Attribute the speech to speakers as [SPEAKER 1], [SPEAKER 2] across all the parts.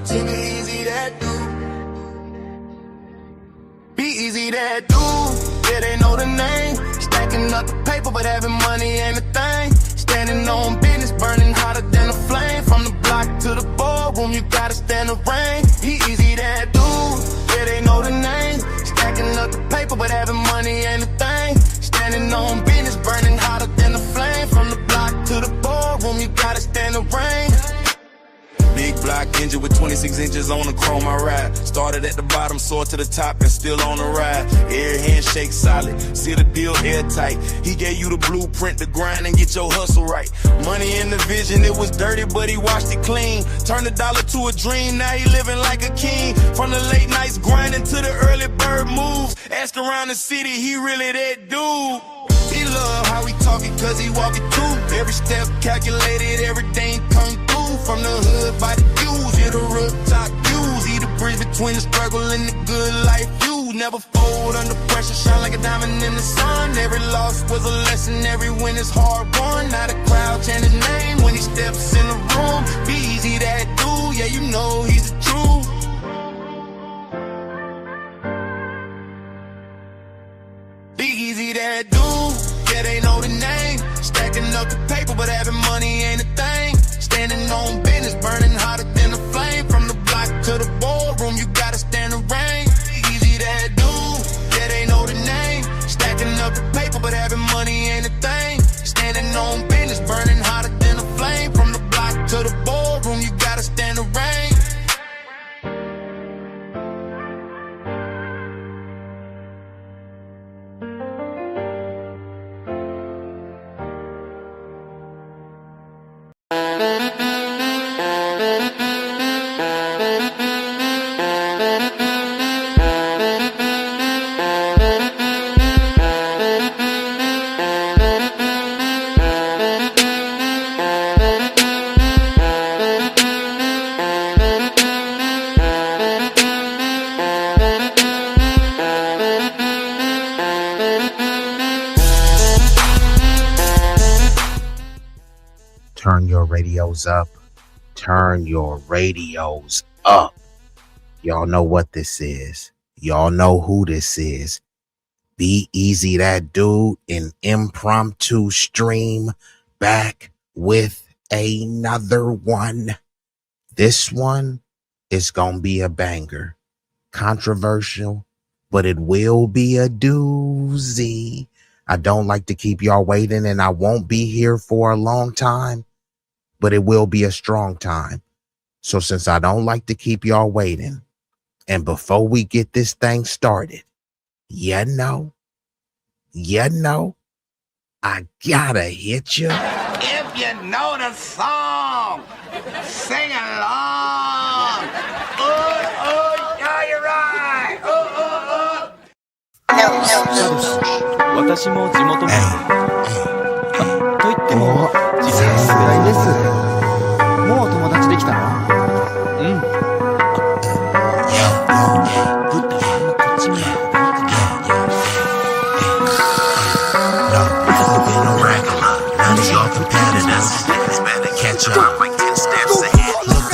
[SPEAKER 1] B-Eazy Dat Dude. B-Eazy Dat Dude. Yeah, they know the name. Stacking up the paper, but having money ain't a thing. Standing on business, burning hotter than a flame. From the block to the boardroom, you gotta stand the rain. B-Eazy Dat Dude. Yeah, they know the name. Stacking up the paper, but having money ain't a thing. Standing on business, burning hotter than a flame. From the block to the boardroom, you gotta stand the rain. Big block engine with 26 inches on the chrome I ride. Started at the bottom, soared to the top and still on the ride. Air handshake solid, see the deal airtight. He gave you the blueprint to grind and get your hustle right. Money in the vision, it was dirty but he washed it clean. Turned a dollar to a dream, now he living like a king. From the late nights grinding to the early bird moves. Ask around the city, he really that dude. He love how he talk it cause he walk it too. Every step calculated, everything come through. From the hood by the U's, yeah, the rooftop views. He the bridge between the struggle and the good life views. Never fold under pressure, shine like a diamond in the sun. Every loss was a lesson, every win is hard won. Now the crowd chant his name when he steps in the room. B-Eazy Dat Dude, yeah, you know he's the truth. B-Eazy Dat Dude, yeah, they know the name. Stacking up the paper, but having money ain't a thing. Standing on business, burning hotter than a flame. From the block to the boardroom, you gotta stand the rain. B-Eazy Dat Dude, yeah, they know the name. Stacking up the paper, but having money ain't a thing. Standing on business, burning hotter than a flame. From the block to the boardroom, you gotta stand the rain.
[SPEAKER 2] Turn your radios up. Turn your radios up. Y'all know what this is. Y'all know who this is. B-Eazy Dat Dude, an impromptu stream, back with another one. This one is gonna be a banger. Controversial, but it will be a doozy. I don't like to keep y'all waiting, and I won't be here for a long time, but it will be a strong time. So since I don't like to keep y'all waiting, and before we get this thing started, you know, I gotta hit you.
[SPEAKER 3] If you know the song, sing along. Yeah, you're right.
[SPEAKER 4] 私も地元民。と言っても実は少ないんです。もう友達できたの？うん。ぶったまんまこっち見ろ。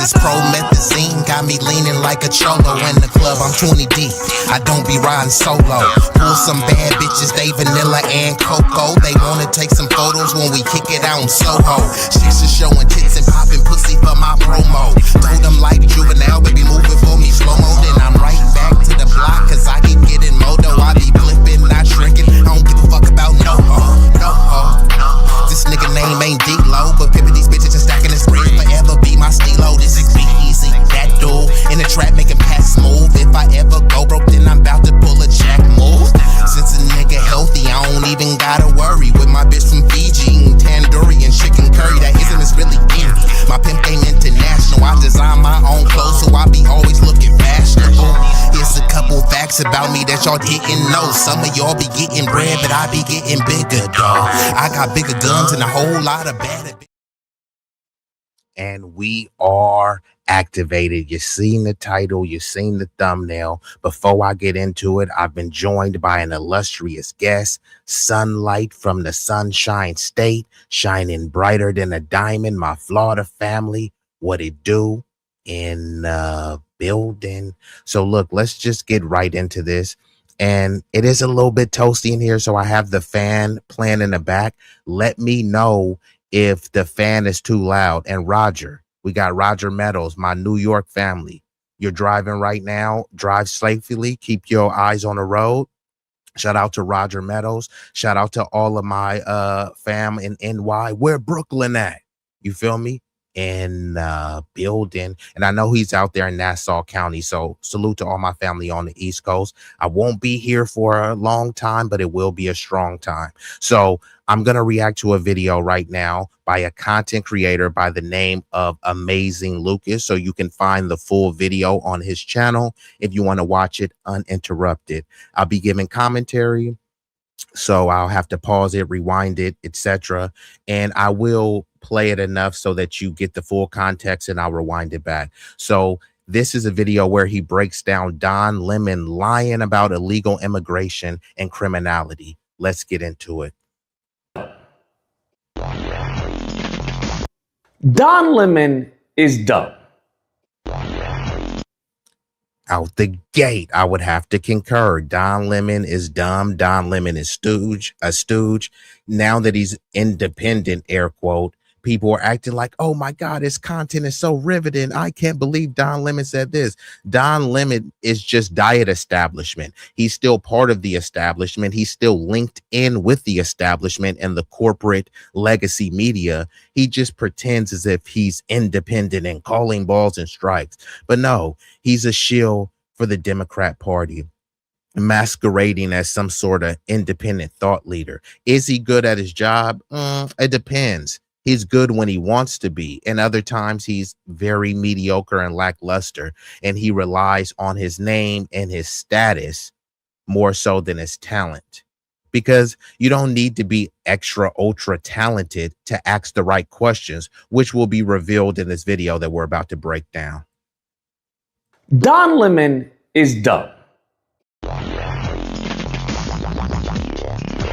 [SPEAKER 5] This promethazine got me leaning like a cholo in the club. I'm 20 deep. I don't be riding solo. Pull some bad bitches, they vanilla and cocoa. They wanna take some photos when we kick it out in Soho. Chicks are showing tits and popping pussy for my promo. Told them like juvenile, baby moving for me slow mo. Then I'm right back to the block, cause I keep getting moto. I be flipping, not shrinking. I don't give a fuck about no ho, no ho. This nigga name ain't D-Lo, but pimping these bitches and stacking this bread forever be my stilo. This is B-Eazy Dat Dude in the trap making pass smooth. If I ever go broke, then I'm about to pull a jack move. Since a nigga healthy, I don't even gotta worry. With my bitch from Fiji eating tandoori and chicken curry, that isn't is really in me. My pimp game international. I design my own clothes, so I be always looking fashionable. Here's a couple facts about me that y'all didn't know. Some of y'all be getting bread, but I be getting bigger, dawg. I got bigger guns and a whole lot of bad.
[SPEAKER 2] And we are activated. You've seen the title, you've seen the thumbnail. Before I get into it, I've been joined by an illustrious guest, Sunlight from the Sunshine State, shining brighter than a diamond. My Florida family, what it do? in the building. So look, let's just get right into this. And it is a little bit toasty in here, so I have the fan playing in the back. Let me know if the fan is too loud. And Roger, we got Roger Meadows, my New York family. You're driving right now. Drive safely. Keep your eyes on the road. Shout out to Roger Meadows. Shout out to all of my fam in NY. Where Brooklyn at? You feel me? In building. And I know he's out there in Nassau County. So salute to all my family on the East Coast. I won't be here for a long time, but it will be a strong time. So I'm going to react to a video right now by a content creator by the name of Amazing Lucas. So you can find the full video on his channel if you want to watch it uninterrupted. I'll be giving commentary, so I'll have to pause it, rewind it, etc. And I will play it enough so that you get the full context, and I'll rewind it back. So this is a video where he breaks down Don Lemon lying about illegal immigration and criminality. Let's get into it.
[SPEAKER 6] Don Lemon is dumb.
[SPEAKER 2] Out the gate, I would have to concur. Don Lemon is dumb. Don Lemon is a stooge. Now that he's independent, air quote, people are acting like, oh my God, his content is so riveting. I can't believe Don Lemon said this. Don Lemon is just diet establishment. He's still part of the establishment. He's still linked in with the establishment and the corporate legacy media. He just pretends as if he's independent and calling balls and strikes. But no, he's a shill for the Democrat Party, masquerading as some sort of independent thought leader. Is he good at his job? It depends. He's good when he wants to be, and other times he's very mediocre and lackluster, and he relies on his name and his status more so than his talent. Because you don't need to be extra ultra talented to ask the right questions, which will be revealed in this video that we're about to break down.
[SPEAKER 6] Don Lemon is dumb.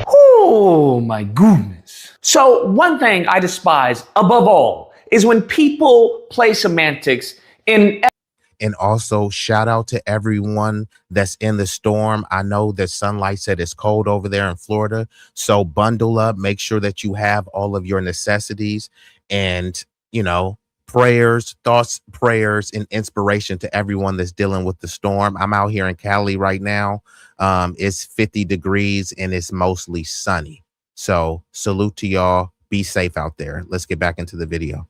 [SPEAKER 6] Oh my goodness. So one thing I despise above all is when people play semantics in.
[SPEAKER 2] And also shout out to everyone that's in the storm. I know that Sunlight said it's cold over there in Florida. So bundle up, make sure that you have all of your necessities, and, you know, prayers, thoughts, prayers, and inspiration to everyone that's dealing with the storm. I'm out here in Cali right now. It's 50 degrees and it's mostly sunny. So salute to y'all. Be safe out there. Let's get back into the video.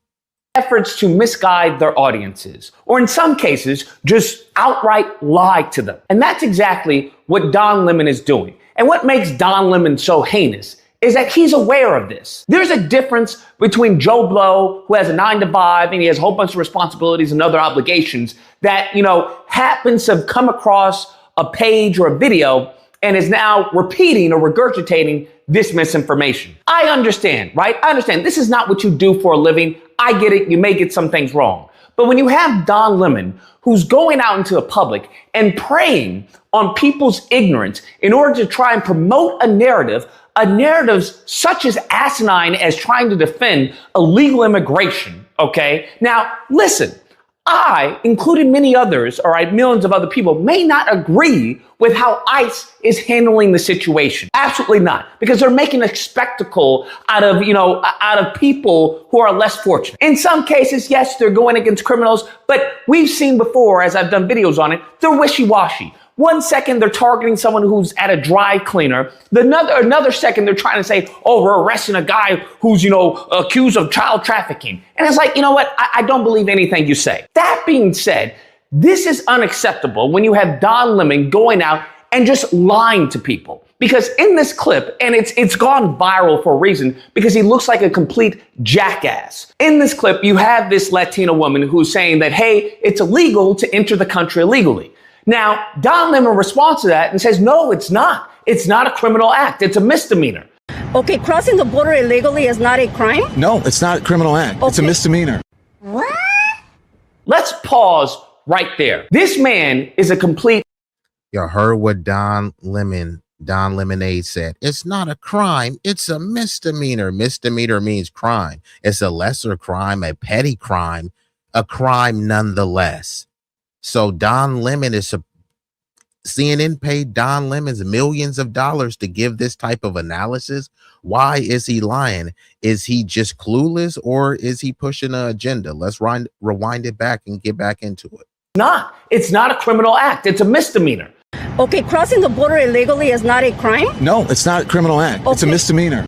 [SPEAKER 6] Efforts to misguide their audiences, or in some cases, just outright lie to them. And that's exactly what Don Lemon is doing. And what makes Don Lemon so heinous is that he's aware of this. There's a difference between Joe Blow, who has a 9-to-5 and he has a whole bunch of responsibilities and other obligations that, you know, happens to have come across a page or a video and is now repeating or regurgitating this misinformation. I understand, right? I understand this is not what you do for a living. I get it. You may get some things wrong. But when you have Don Lemon, who's going out into the public and preying on people's ignorance in order to try and promote a narrative such as asinine as trying to defend illegal immigration, okay? Now, listen, I, including many others, all right, millions of other people, may not agree with how ICE is handling the situation. Absolutely not. Because they're making a spectacle out of people who are less fortunate. In some cases, yes, they're going against criminals, but we've seen before, as I've done videos on it, they're wishy-washy. One second, they're targeting someone who's at a dry cleaner. Another second, they're trying to say, oh, we're arresting a guy who's, accused of child trafficking. And it's like, you know what? I don't believe anything you say. That being said, this is unacceptable when you have Don Lemon going out and just lying to people. Because in this clip, and it's gone viral for a reason, because he looks like a complete jackass. In this clip, you have this Latina woman who's saying that, hey, it's illegal to enter the country illegally. Now, Don Lemon responds to that and says, no, it's not. It's not a criminal act. It's a misdemeanor.
[SPEAKER 7] Okay, crossing the border illegally is not a crime?
[SPEAKER 8] No, it's not a criminal act. Okay. It's a misdemeanor.
[SPEAKER 7] What?
[SPEAKER 6] Let's pause right there. This man is a complete...
[SPEAKER 2] You heard what Don Lemonade said. It's not a crime. It's a misdemeanor. Misdemeanor means crime. It's a lesser crime, a petty crime. a crime nonetheless. So Don Lemon is CNN paid Don Lemon's millions of dollars to give this type of analysis. Why is he lying? Is he just clueless, or is he pushing an agenda? Let's rewind it back and get back into it.
[SPEAKER 6] It's not a criminal act. It's a misdemeanor.
[SPEAKER 7] Okay, crossing the border illegally is not a crime?
[SPEAKER 8] No, it's not a criminal act. It's a
[SPEAKER 7] Okay.
[SPEAKER 8] misdemeanor.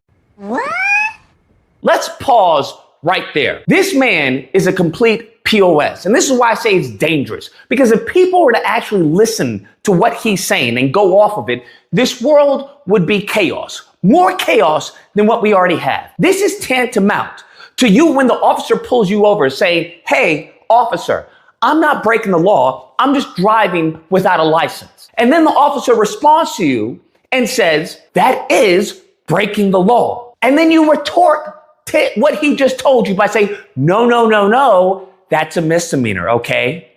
[SPEAKER 6] Let's pause right there. This man is a complete POS. And this is why I say it's dangerous. Because if people were to actually listen to what he's saying and go off of it, this world would be chaos. More chaos than what we already have. This is tantamount to you when the officer pulls you over saying, hey, officer, I'm not breaking the law. I'm just driving without a license. And then the officer responds to you and says, that is breaking the law. And then you retort to what he just told you by saying, no, that's a misdemeanor, okay?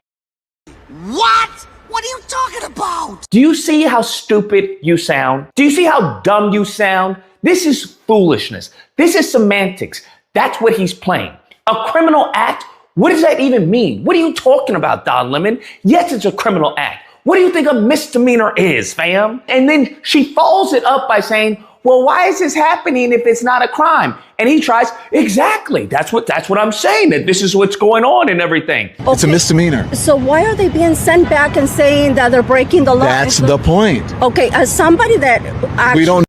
[SPEAKER 3] What? What are you talking about?
[SPEAKER 6] Do you see how stupid you sound? Do you see how dumb you sound? This is foolishness. This is semantics. That's what he's playing. A criminal act? What does that even mean? What are you talking about, Don Lemon? Yes, it's a criminal act. What do you think a misdemeanor is, fam? And then she follows it up by saying, well, why is this happening if it's not a crime? And he tries, exactly. That's what I'm saying, that this is what's going on and everything.
[SPEAKER 7] Okay.
[SPEAKER 8] It's a misdemeanor.
[SPEAKER 7] So why are they being sent back and saying that they're breaking the law?
[SPEAKER 8] That's the point.
[SPEAKER 7] Okay, as somebody that actually...
[SPEAKER 8] We don't.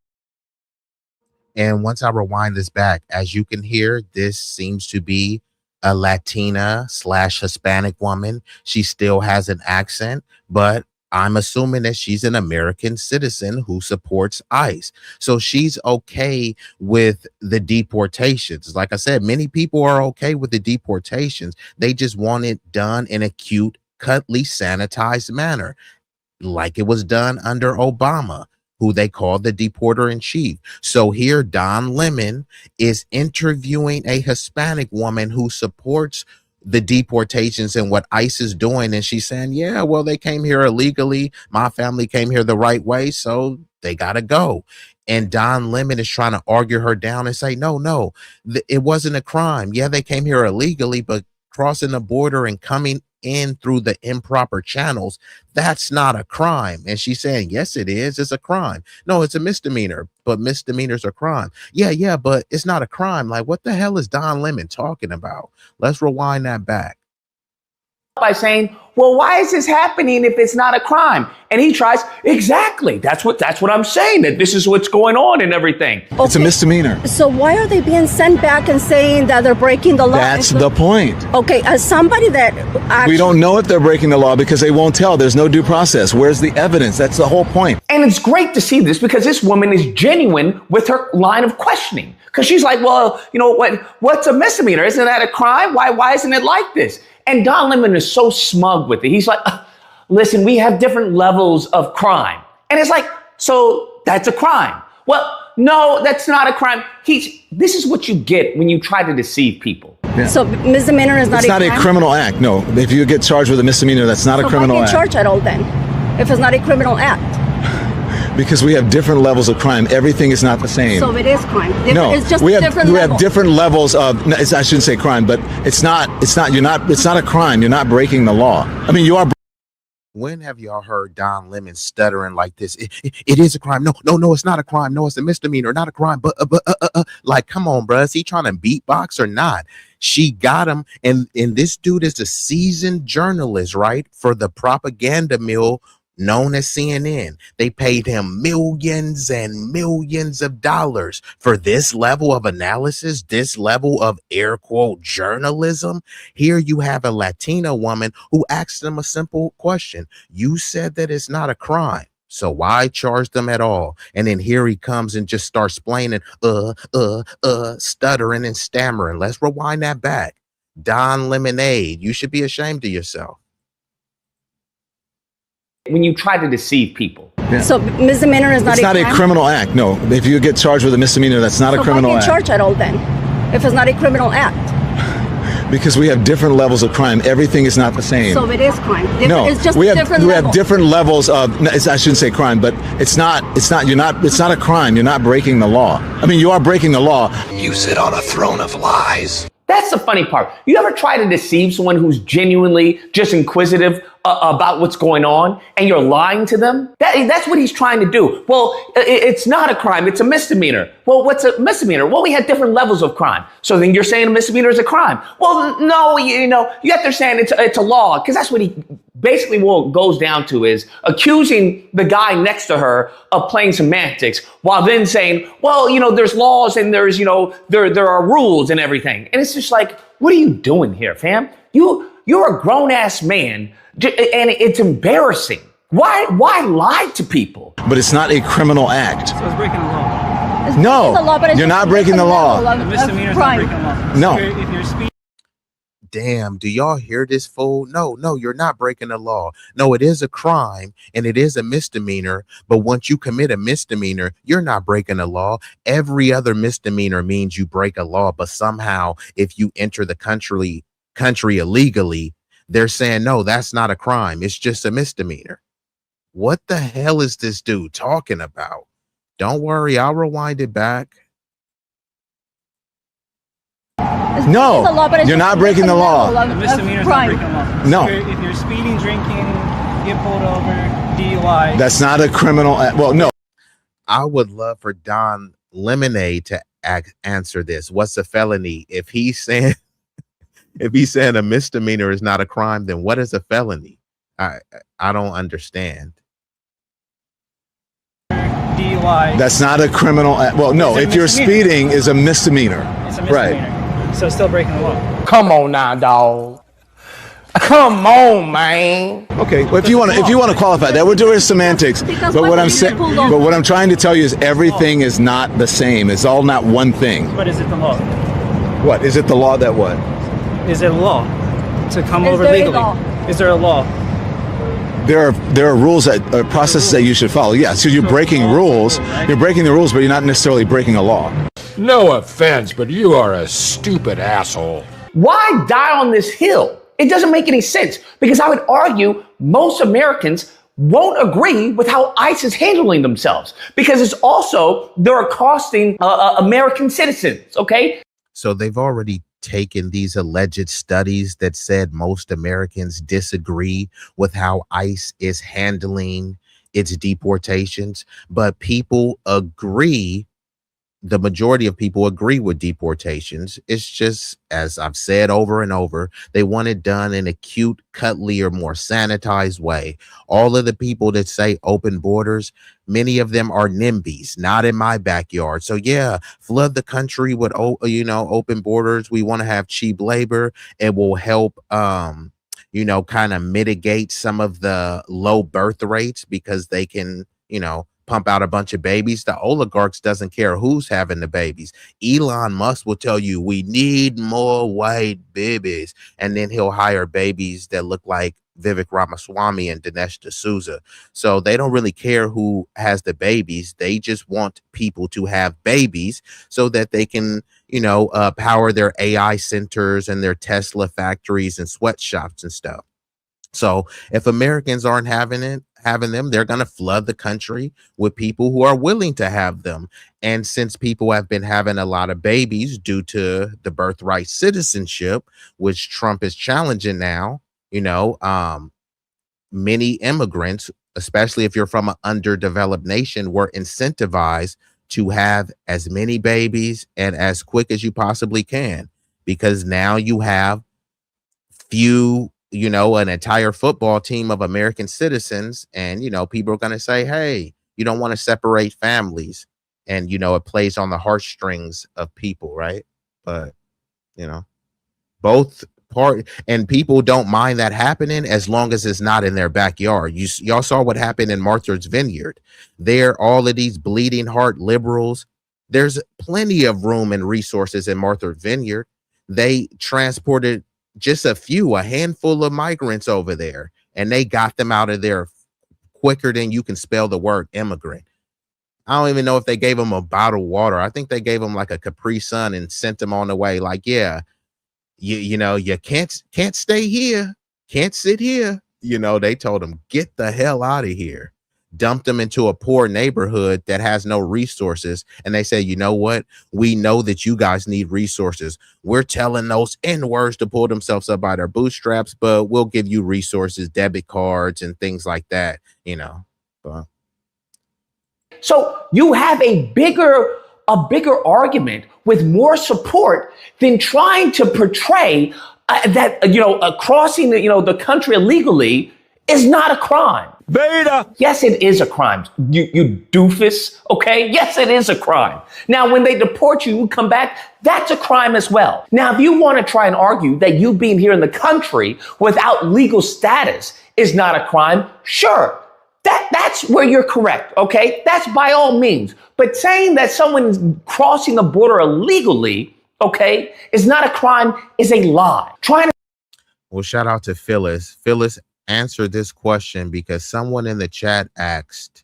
[SPEAKER 2] And once I rewind this back, as you can hear, this seems to be a Latina / Hispanic woman. She still has an accent, but I'm assuming that she's an American citizen who supports ICE. So she's okay with the deportations. Like I said, many people are okay with the deportations. They just want it done in a cute, cutly sanitized manner, like it was done under Obama, who they called the deporter in chief. So here Don Lemon is interviewing a Hispanic woman who supports the deportations and what ICE is doing. And she's saying, yeah, well, they came here illegally. My family came here the right way, so they got to go. And Don Lemon is trying to argue her down and say, no, it wasn't a crime. Yeah, they came here illegally, but crossing the border and coming in through the improper channels, that's not a crime. And she's saying, yes, it is. It's a crime. No, it's a misdemeanor, but misdemeanors are crime. Yeah, but it's not a crime. Like, what the hell is Don Lemon talking about? Let's rewind that back.
[SPEAKER 6] By saying, well, why is this happening if it's not a crime? And he tries, exactly. That's what I'm saying, that this is what's going on and everything.
[SPEAKER 7] Okay.
[SPEAKER 8] It's a misdemeanor.
[SPEAKER 7] So why are they being sent back and saying that they're breaking the law?
[SPEAKER 8] That's the point.
[SPEAKER 7] Okay, as somebody that actually...
[SPEAKER 8] We don't know if they're breaking the law because they won't tell. There's no due process. Where's the evidence? That's the whole point.
[SPEAKER 6] And it's great to see this because this woman is genuine with her line of questioning. Because she's like, well, you know, what's a misdemeanor? Isn't that a crime? Why isn't it like this? And Don Lemon is so smug with it. He's like, listen, we have different levels of crime. And it's like, so that's a crime. Well, no, that's not a crime. This is what you get when you try to deceive people.
[SPEAKER 8] Yeah.
[SPEAKER 7] So misdemeanor is not
[SPEAKER 8] It's
[SPEAKER 7] a crime?
[SPEAKER 8] not a criminal act. No, if you get charged with a misdemeanor, that's not a criminal
[SPEAKER 7] why
[SPEAKER 8] act.
[SPEAKER 7] get charged at all then, if it's not a criminal act?
[SPEAKER 8] Because we have different levels of crime. Everything is not the same.
[SPEAKER 7] So it is crime.
[SPEAKER 8] No,
[SPEAKER 7] it's just
[SPEAKER 8] we
[SPEAKER 7] different
[SPEAKER 8] have different levels of. No, I shouldn't say crime, but it's not. It's not a crime. You're not breaking the law. I mean, you are.
[SPEAKER 2] When have y'all heard Don Lemon stuttering like this? It is a crime. No, it's not a crime. No, it's a misdemeanor, not a crime. But like, come on, bro. Is he trying to beatbox or not? She got him. And this dude is a seasoned journalist, right? For the propaganda mill known as CNN. They paid him millions and millions of dollars for this level of analysis, this level of air quote journalism. Here you have a Latina woman who asked him a simple question. You said that it's not a crime, so why charge them at all? And then here he comes and just starts explaining, stuttering and stammering. Let's rewind that back. Don Lemonade, you should be ashamed of yourself.
[SPEAKER 6] When you try to deceive people.
[SPEAKER 8] Yeah.
[SPEAKER 7] So misdemeanor is not
[SPEAKER 8] It's not a criminal act. No, if you get charged with a misdemeanor, that's not a criminal
[SPEAKER 7] why get
[SPEAKER 8] act.
[SPEAKER 7] charged at all then, if it's not a criminal act?
[SPEAKER 8] Because we have different levels of crime. Everything is not the same.
[SPEAKER 7] So it is crime.
[SPEAKER 8] No,
[SPEAKER 7] it's just
[SPEAKER 8] we
[SPEAKER 7] different
[SPEAKER 8] have different levels of. I shouldn't say crime, but it's not. It's not a crime. You're not breaking the law. I mean, you are breaking the law.
[SPEAKER 3] You sit on a throne of lies.
[SPEAKER 6] That's the funny part. You ever try to deceive someone who's genuinely just inquisitive about what's going on, and you're lying to them? That's what he's trying to do. Well, it's not a crime. It's a misdemeanor. Well, what's a misdemeanor? Well, we had different levels of crime. So then you're saying a misdemeanor is a crime. Well, no, you have to saying it's a law, because that's what he basically what goes down to is accusing the guy next to her of playing semantics while then saying, well, there's laws and there's, there are rules and everything. And it's just like, what are you doing here, fam? You're a grown ass man, and it's embarrassing. Why lie to people?
[SPEAKER 8] But it's not a criminal act.
[SPEAKER 9] So it's breaking the law.
[SPEAKER 8] No, you're not breaking the law.
[SPEAKER 9] The misdemeanor is not breaking the law.
[SPEAKER 8] No.
[SPEAKER 9] If you're speeding.
[SPEAKER 2] Damn, do y'all hear this fool? No, you're not breaking the law. No, it is a crime and it is a misdemeanor. But once you commit a misdemeanor, you're not breaking the law. Every other misdemeanor means you break a law. But somehow, if you enter the country illegally, they're saying, no, that's not a crime. It's just a misdemeanor. What the hell is this dude talking about? Don't worry, I'll rewind it back.
[SPEAKER 8] No, you're not breaking the law.
[SPEAKER 9] The misdemeanor is not breaking the law.
[SPEAKER 8] No.
[SPEAKER 9] If you're speeding, drinking, get pulled over, DUI.
[SPEAKER 8] That's not a criminal act. Well, no.
[SPEAKER 2] I would love for Don Lemonade to answer this. What's a felony? If he's saying a misdemeanor is not a crime, then what is a felony? I don't understand.
[SPEAKER 9] DUI.
[SPEAKER 8] That's not a criminal act. Well, no, if you're speeding is a misdemeanor.
[SPEAKER 9] It's a misdemeanor.
[SPEAKER 8] Right.
[SPEAKER 9] So it's still breaking the law.
[SPEAKER 10] Come on now, dog. Come on, man.
[SPEAKER 8] Okay, well, if you want to qualify that, we're doing semantics. But what I'm trying to tell you is everything is not the same. It's all not one thing.
[SPEAKER 9] But is it the law?
[SPEAKER 8] What is it? The law that what?
[SPEAKER 9] Is it a law to come over legally? Is there a law?
[SPEAKER 8] There are rules processes that you should follow. Yeah, so you're breaking rules. You're breaking the rules, but you're not necessarily breaking a law.
[SPEAKER 10] No offense, but you are a stupid asshole.
[SPEAKER 6] Why die on this hill? It doesn't make any sense, because I would argue most Americans won't agree with how ICE is handling themselves, because they're accosting American citizens, okay?
[SPEAKER 2] So they've already taken these alleged studies that said most Americans disagree with how ICE is handling its deportations, but people agree. The majority of people agree with deportations. It's just, as I've said over and over, they want it done in a cute, cuddly, or more sanitized way. All of the people that say open borders, many of them are NIMBYs, not in my backyard. So yeah, flood the country with open borders. We want to have cheap labor. It will help kind of mitigate some of the low birth rates, because they can, pump out a bunch of babies. The oligarchs doesn't care who's having the babies. Elon Musk will tell you we need more white babies, and then he'll hire babies that look like Vivek Ramaswamy and Dinesh D'Souza. So they don't really care who has the babies. They just want people to have babies so that they can, power their AI centers and their Tesla factories and sweatshops and stuff. So if Americans aren't having them, they're going to flood the country with people who are willing to have them. And since people have been having a lot of babies due to the birthright citizenship, which Trump is challenging now, many immigrants, especially if you're from an underdeveloped nation, were incentivized to have as many babies and as quick as you possibly can, because now you have an entire football team of American citizens, and people are going to say, hey, you don't want to separate families, and it plays on the heartstrings of people, right? But both part, and people don't mind that happening as long as it's not in their backyard. Y'all saw what happened in Martha's Vineyard. There, all of these bleeding heart liberals, there's plenty of room and resources in Martha's Vineyard. They transported just a handful of migrants over there, and they got them out of there quicker than you can spell the word immigrant. I don't even know if they gave them a bottle of water. I think they gave them like a Capri Sun and sent them on the way. Like, yeah, you can't stay here, can't sit here. They told them, get the hell out of here. dumped them into a poor neighborhood that has no resources. And they say, you know what? We know that you guys need resources. We're telling those N-words to pull themselves up by their bootstraps, but we'll give you resources, debit cards and things like that, you know.
[SPEAKER 6] So you have a bigger argument with more support than trying to portray that crossing the country illegally is not a crime. Beta. Yes, it is a crime. You doofus. Okay. Yes, it is a crime. Now, when they deport you, you come back. That's a crime as well. Now, if you want to try and argue that you being here in the country without legal status is not a crime, sure. That's where you're correct, okay? That's by all means. But saying that someone's crossing a border illegally, okay, is not a crime is a lie.
[SPEAKER 2] Well, shout out to Phyllis. Phyllis answered this question because someone in the chat asked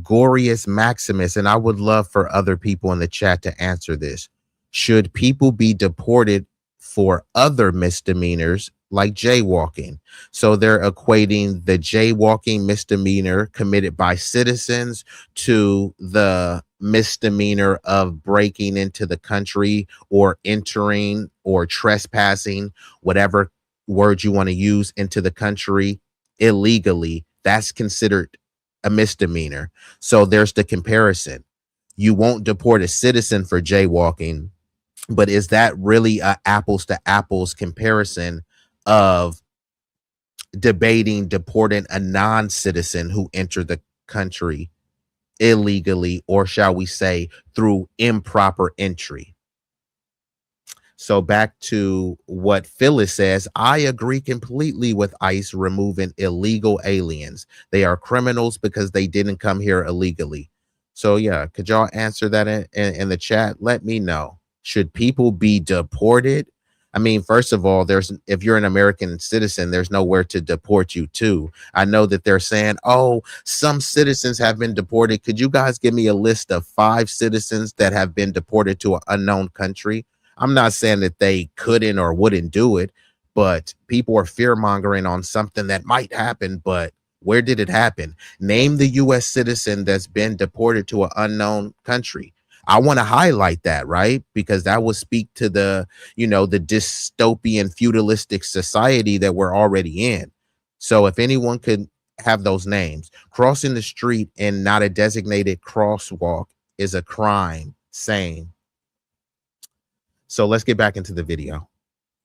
[SPEAKER 2] Gorius Maximus, and I would love for other people in the chat to answer this. Should people be deported for other misdemeanors like jaywalking? So they're equating the jaywalking misdemeanor committed by citizens to the misdemeanor of breaking into the country or entering or trespassing, whatever word you want to use, into the country illegally. That's considered a misdemeanor. So there's the comparison. You won't deport a citizen for jaywalking, but is that really a apples to apples comparison of debating deporting a non-citizen who entered the country illegally, or shall we say through improper entry? So back to what Phyllis says, I agree completely with ICE removing illegal aliens. They are criminals because they didn't come here illegally. So yeah, could y'all answer that in the chat? Let me know. Should people be deported? I mean, first of all, if you're an American citizen, there's nowhere to deport you to. I know that they're saying, oh, some citizens have been deported. Could you guys give me a list of 5 citizens that have been deported to an unknown country? I'm not saying that they couldn't or wouldn't do it, but people are fear mongering on something that might happen. But where did it happen? Name the U.S. citizen that's been deported to an unknown country. I want to highlight that, right? Because that will speak to the dystopian feudalistic society that we're already in. So if anyone could have those names. Crossing the street and not a designated crosswalk is a crime. Same. So let's get back into the video.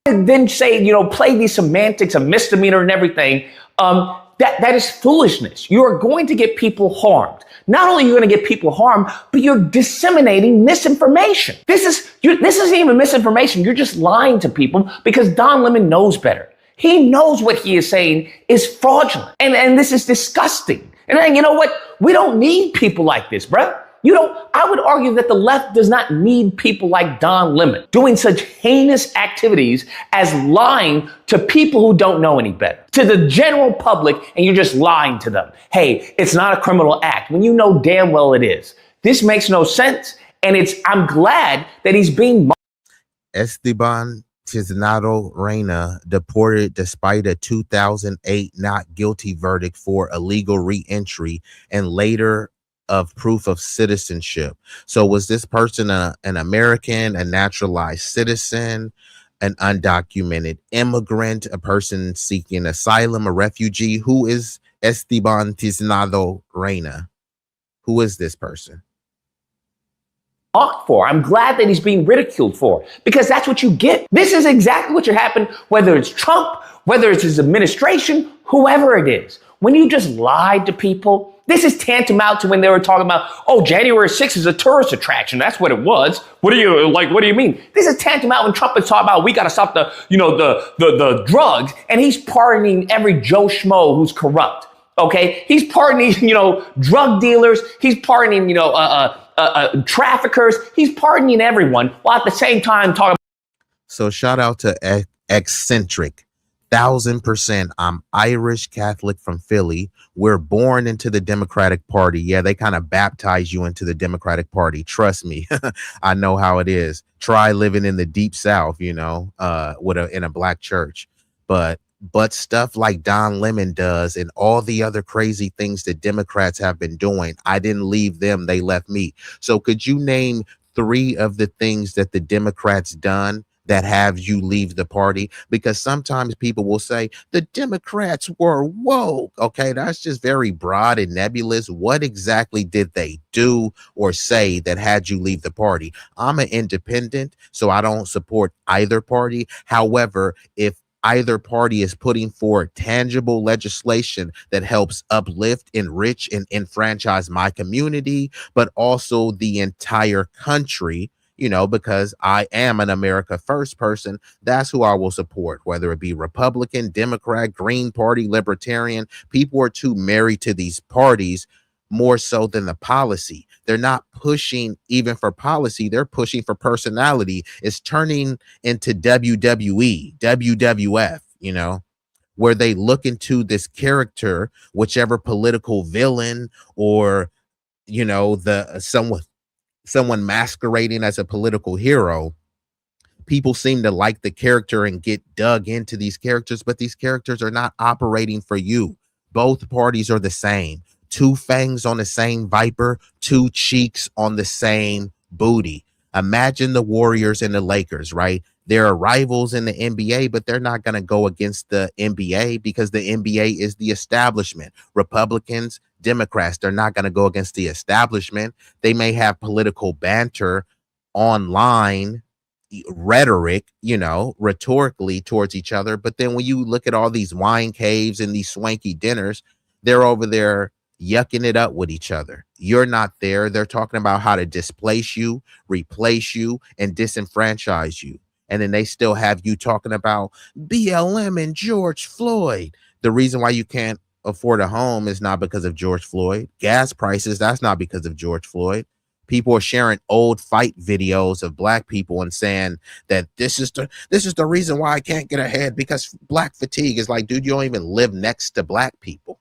[SPEAKER 6] And then say, play these semantics of misdemeanor and everything. That is foolishness. You are going to get people harmed. Not only are you going to get people harmed, but you're disseminating misinformation. This isn't even misinformation. You're just lying to people because Don Lemon knows better. He knows what he is saying is fraudulent. And this is disgusting. And then, you know what? We don't need people like this, bruh. I would argue that the left does not need people like Don Lemon doing such heinous activities as lying to people who don't know any better, to the general public, and you're just lying to them. Hey, it's not a criminal act when you know damn well it is. This makes no sense. And I'm glad that he's being.
[SPEAKER 2] Esteban Tiznado Reyna deported despite a 2008 not guilty verdict for illegal re-entry and later of proof of citizenship. So was this person an American, a naturalized citizen, an undocumented immigrant, a person seeking asylum, a refugee? Who is Esteban Tiznado Reyna? Who is this person?
[SPEAKER 6] For. I'm glad that he's being ridiculed for, because that's what you get. This is exactly what should happen, whether it's Trump, whether it's his administration, whoever it is. When you just lied to people, this is tantamount to when they were talking about, oh, January 6th is a tourist attraction. That's what it was. What do you mean? This is tantamount when Trump is talking about we got to stop the drugs, and he's pardoning every Joe Schmo who's corrupt. Okay, he's pardoning drug dealers. He's pardoning traffickers. He's pardoning everyone while at the same time talking.
[SPEAKER 2] So shout out to Eccentric. 1000%. I'm Irish Catholic from Philly. We're born into the Democratic Party. Yeah, they kind of baptize you into the Democratic Party. Trust me. I know how it is. Try living in the deep South, in a black church. But But stuff like Don Lemon does and all the other crazy things that Democrats have been doing, I didn't leave them, they left me. So could you name 3 of the things that the Democrats done that have you leave the party? Because sometimes people will say the Democrats were woke. Okay, that's just very broad and nebulous. What exactly did they do or say that had you leave the party? I'm an independent, so I don't support either party. However, if either party is putting forward tangible legislation that helps uplift, enrich, and enfranchise my community, but also the entire country, you know, because I am an America First person, that's who I will support, whether it be Republican, Democrat, Green Party, Libertarian. People are too married to these parties more so than the policy. They're not pushing even for policy, they're pushing for personality. It's turning into WWE, WWF, you know, where they look into this character, whichever political villain or, you know, the someone masquerading as a political hero. People seem to like the character and get dug into these characters, but these characters are not operating for you. Both parties are the same. 2 fangs on the same viper, 2 cheeks on the same booty. Imagine the Warriors and the Lakers, right? They're rivals in the NBA, but they're not going to go against the NBA because the NBA is the establishment. Republicans, Democrats, they're not going to go against the establishment. They may have political banter online, rhetoric, you know, rhetorically towards each other. But then when you look at all these wine caves and these swanky dinners, they're over there yucking it up with each other. You're not there. They're talking about how to displace you, replace you, and disenfranchise you. And then they still have you talking about BLM and George Floyd. The reason why you can't afford a home is not because of George Floyd. Gas prices, that's not because of George Floyd. People are sharing old fight videos of black people and saying that this is the reason why I can't get ahead, because black fatigue. Is like, dude, you don't even live next to black people,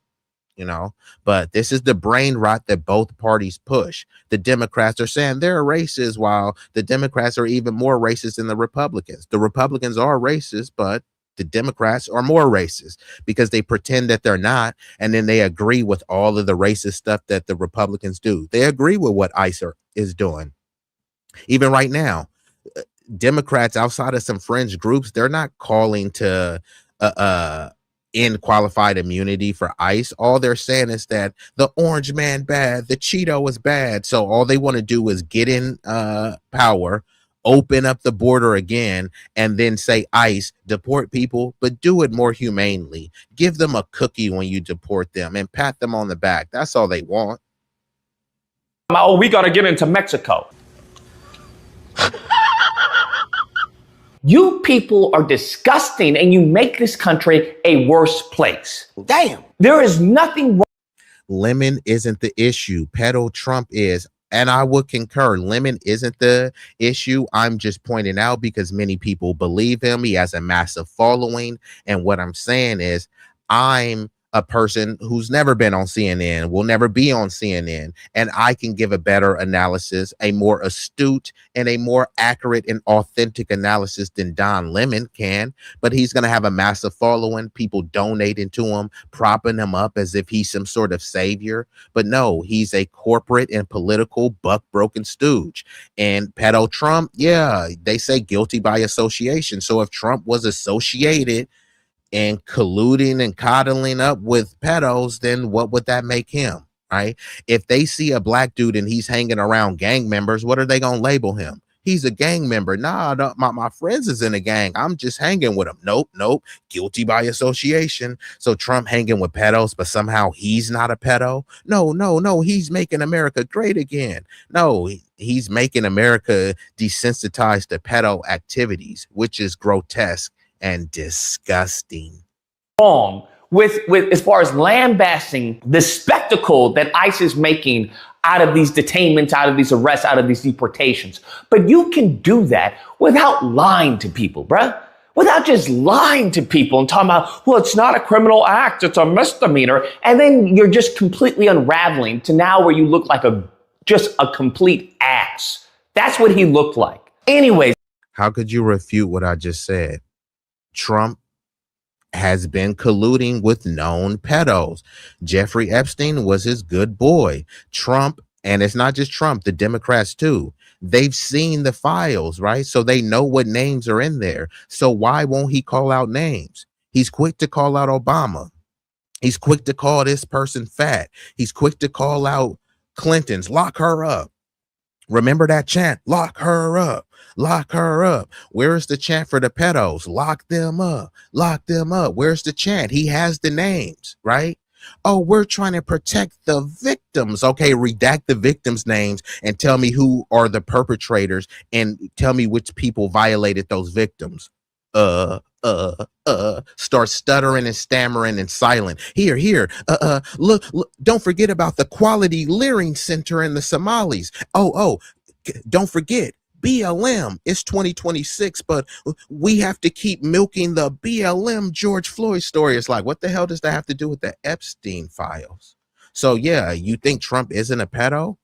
[SPEAKER 2] you know. But this is the brain rot that both parties push. The Democrats are saying they're racist, while the Democrats are even more racist than the Republicans. The Republicans are racist, but the Democrats are more racist because they pretend that they're not, and then they agree with all of the racist stuff that the Republicans do. They agree with what ICE is doing. Even right now, Democrats, outside of some fringe groups, they're not calling to end qualified immunity for ICE. All they're saying is that the orange man bad, the Cheeto is bad. So all they want to do is get in power, open up the border again, and then say, ICE, deport people, but do it more humanely. Give them a cookie when you deport them and pat them on the back. That's all they want.
[SPEAKER 6] Oh, we got to get into Mexico. You people are disgusting, and you make this country a worse place.
[SPEAKER 3] Damn.
[SPEAKER 6] There is nothing wrong.
[SPEAKER 2] Lemon isn't the issue. Pedo Trump is. And I would concur. Lemon isn't the issue. I'm just pointing out because many people believe him. He has a massive following. And what I'm saying is, I'm a person who's never been on CNN, will never be on CNN, and I can give a better analysis, a more astute and a more accurate and authentic analysis than Don Lemon can. But he's going to have a massive following, people donating to him, propping him up as if he's some sort of savior. But no, he's a corporate and political buck-broken stooge. And pedo Trump, yeah, they say guilty by association. So if Trump was associated and colluding and coddling up with pedos, then what would that make him, right? If they see a black dude and he's hanging around gang members, what are they going to label him? He's a gang member. Nah, no, my friends is in a gang. I'm just hanging with him. Nope. Guilty by association. So Trump hanging with pedos, but somehow he's not a pedo. No. He's making America great again. No, he's making America desensitized to pedo activities, which is grotesque and disgusting.
[SPEAKER 6] Wrong with as far as lambasting the spectacle that ICE is making out of these detainments, out of these arrests, out of these deportations. But you can do that without lying to people, bruh. Without just lying to people and talking about, well, it's not a criminal act, it's a misdemeanor. And then you're just completely unraveling to now where you look like just a complete ass. That's what he looked like. Anyways.
[SPEAKER 2] How could you refute what I just said? Trump has been colluding with known pedos. Jeffrey Epstein was his good boy. Trump, and it's not just Trump, the Democrats too. They've seen the files, right? So they know what names are in there. So why won't he call out names? He's quick to call out Obama. He's quick to call this person fat. He's quick to call out Clinton's, lock her up. Remember that chant, lock her up, lock her up. Where's the chant for the pedos? Lock them up, lock them up. Where's the chant? He has the names, right? Oh, we're trying to protect the victims. Okay, redact the victims' names and tell me who are the perpetrators and tell me which people violated those victims. Start stuttering and stammering and silent. Here, look, don't forget about the Quality Learning Center in the Somalis. Don't forget BLM. It's 2026, but we have to keep milking the BLM George Floyd story. It's like, what the hell does that have to do with the Epstein files? So yeah, you think Trump isn't a pedo?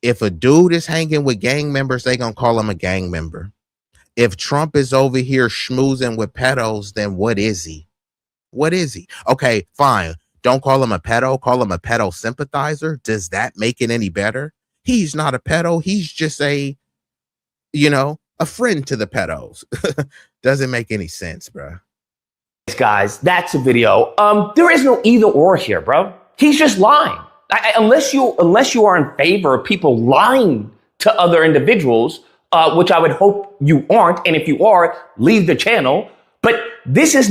[SPEAKER 2] If a dude is hanging with gang members, they gonna call him a gang member. If Trump is over here schmoozing with pedos, then what is he? What is he? Okay, fine. Don't call him a pedo. Call him a pedo sympathizer. Does that make it any better? He's not a pedo. He's just a friend to the pedos. Doesn't make any sense, bro.
[SPEAKER 6] Guys, that's a video. There is no either or here, bro. He's just lying. Unless you are in favor of people lying to other individuals, which I would hope you aren't. And if you are, leave the channel. But this is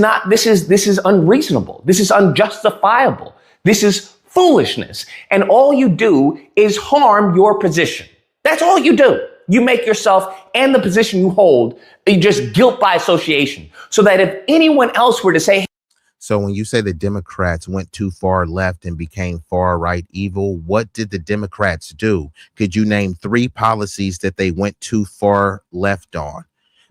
[SPEAKER 6] unreasonable. This is unjustifiable. This is foolishness. And all you do is harm your position. That's all you do. You make yourself and the position you hold just guilt by association. So that if anyone else were to say,
[SPEAKER 2] so when you say the Democrats went too far left and became far right evil, what did the Democrats do? Could you name 3 policies that they went too far left on?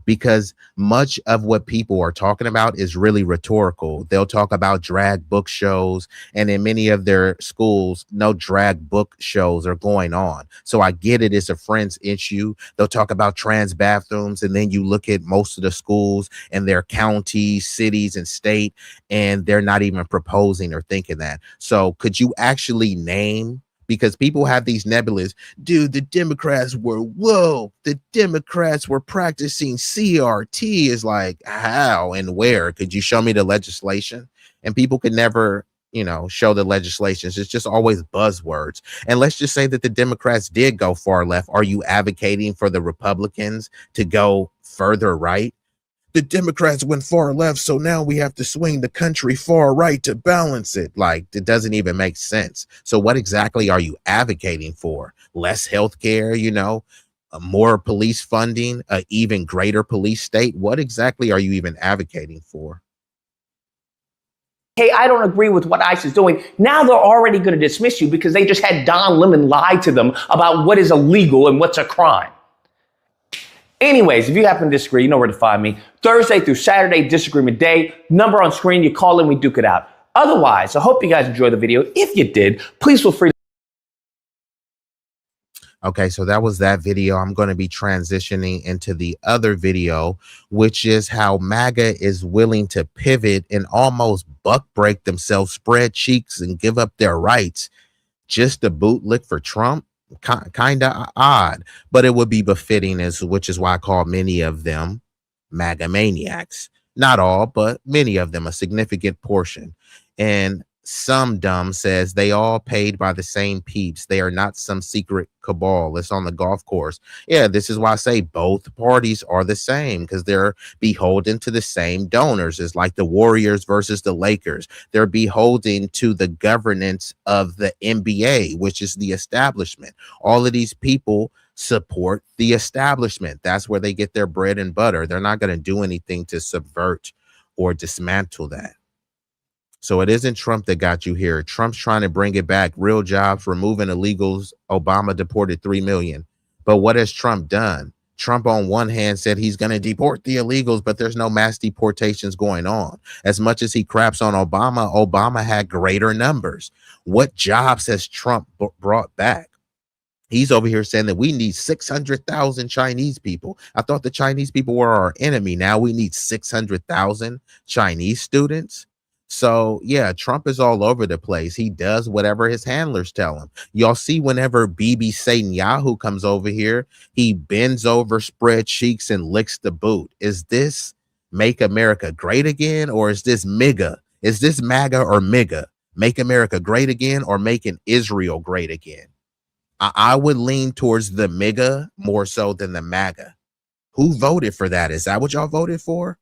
[SPEAKER 2] Because much of what people are talking about is really rhetorical. They'll talk about drag book shows, and in many of their schools, no drag book shows are going on. So I get it, it's a friend's issue. They'll talk about trans bathrooms, and then you look at most of the schools and their counties, cities, and state, and they're not even proposing or thinking that. So could you actually name? Because people have these nebulous, dude, the Democrats were woke. The Democrats were practicing CRT. Is like, how and where? Could you show me the legislation? And people could never, show the legislations. It's just always buzzwords. And let's just say that the Democrats did go far left. Are you advocating for the Republicans to go further right? The Democrats went far left, so now we have to swing the country far right to balance it. Like, it doesn't even make sense. So what exactly are you advocating for? Less health care, more police funding, an even greater police state? What exactly are you even advocating for?
[SPEAKER 6] hey, I don't agree with what ICE is doing, now they're already going to dismiss you because they just had Don Lemon lie to them about what is illegal and what's a crime. Anyways, if you happen to disagree, you know where to find me. Thursday through Saturday, Disagreement Day. Number on screen, you call in, we duke it out. Otherwise, I hope you guys enjoyed the video. If you did, please feel free.
[SPEAKER 2] Okay, so that was that video. I'm going to be transitioning into the other video, which is how MAGA is willing to pivot and almost buck break themselves, spread cheeks, and give up their rights just to bootlick for Trump. Kind of odd, but it would be befitting, which is why I call many of them MAGA maniacs. Not all, but many of them, a significant portion. And some dumb says they all paid by the same peeps. They are not some secret cabal. It's on the golf course. Yeah, this is why I say both parties are the same, because they're beholden to the same donors. It's like the Warriors versus the Lakers. They're beholden to the governance of the NBA, which is the establishment. All of these people support the establishment. That's where they get their bread and butter. They're not going to do anything to subvert or dismantle that. So it isn't Trump that got you here. Trump's trying to bring it back. Real jobs, removing illegals. Obama deported 3 million. But what has Trump done? Trump on one hand said he's going to deport the illegals, but there's no mass deportations going on. As much as he craps on Obama, Obama had greater numbers. What jobs has Trump brought back? He's over here saying that we need 600,000 Chinese people. I thought the Chinese people were our enemy. Now we need 600,000 Chinese students. So yeah, Trump is all over the place. He does whatever his handlers tell him. Y'all see whenever BB Satan Yahoo comes over here, he bends over, spread cheeks, and licks the boot. Is this make America great again, or is this MAGA? Is this MAGA or MAGA? Make America great again, or making Israel great again? I would lean towards the MAGA more so than the MAGA. Who voted for that? Is that what y'all voted for?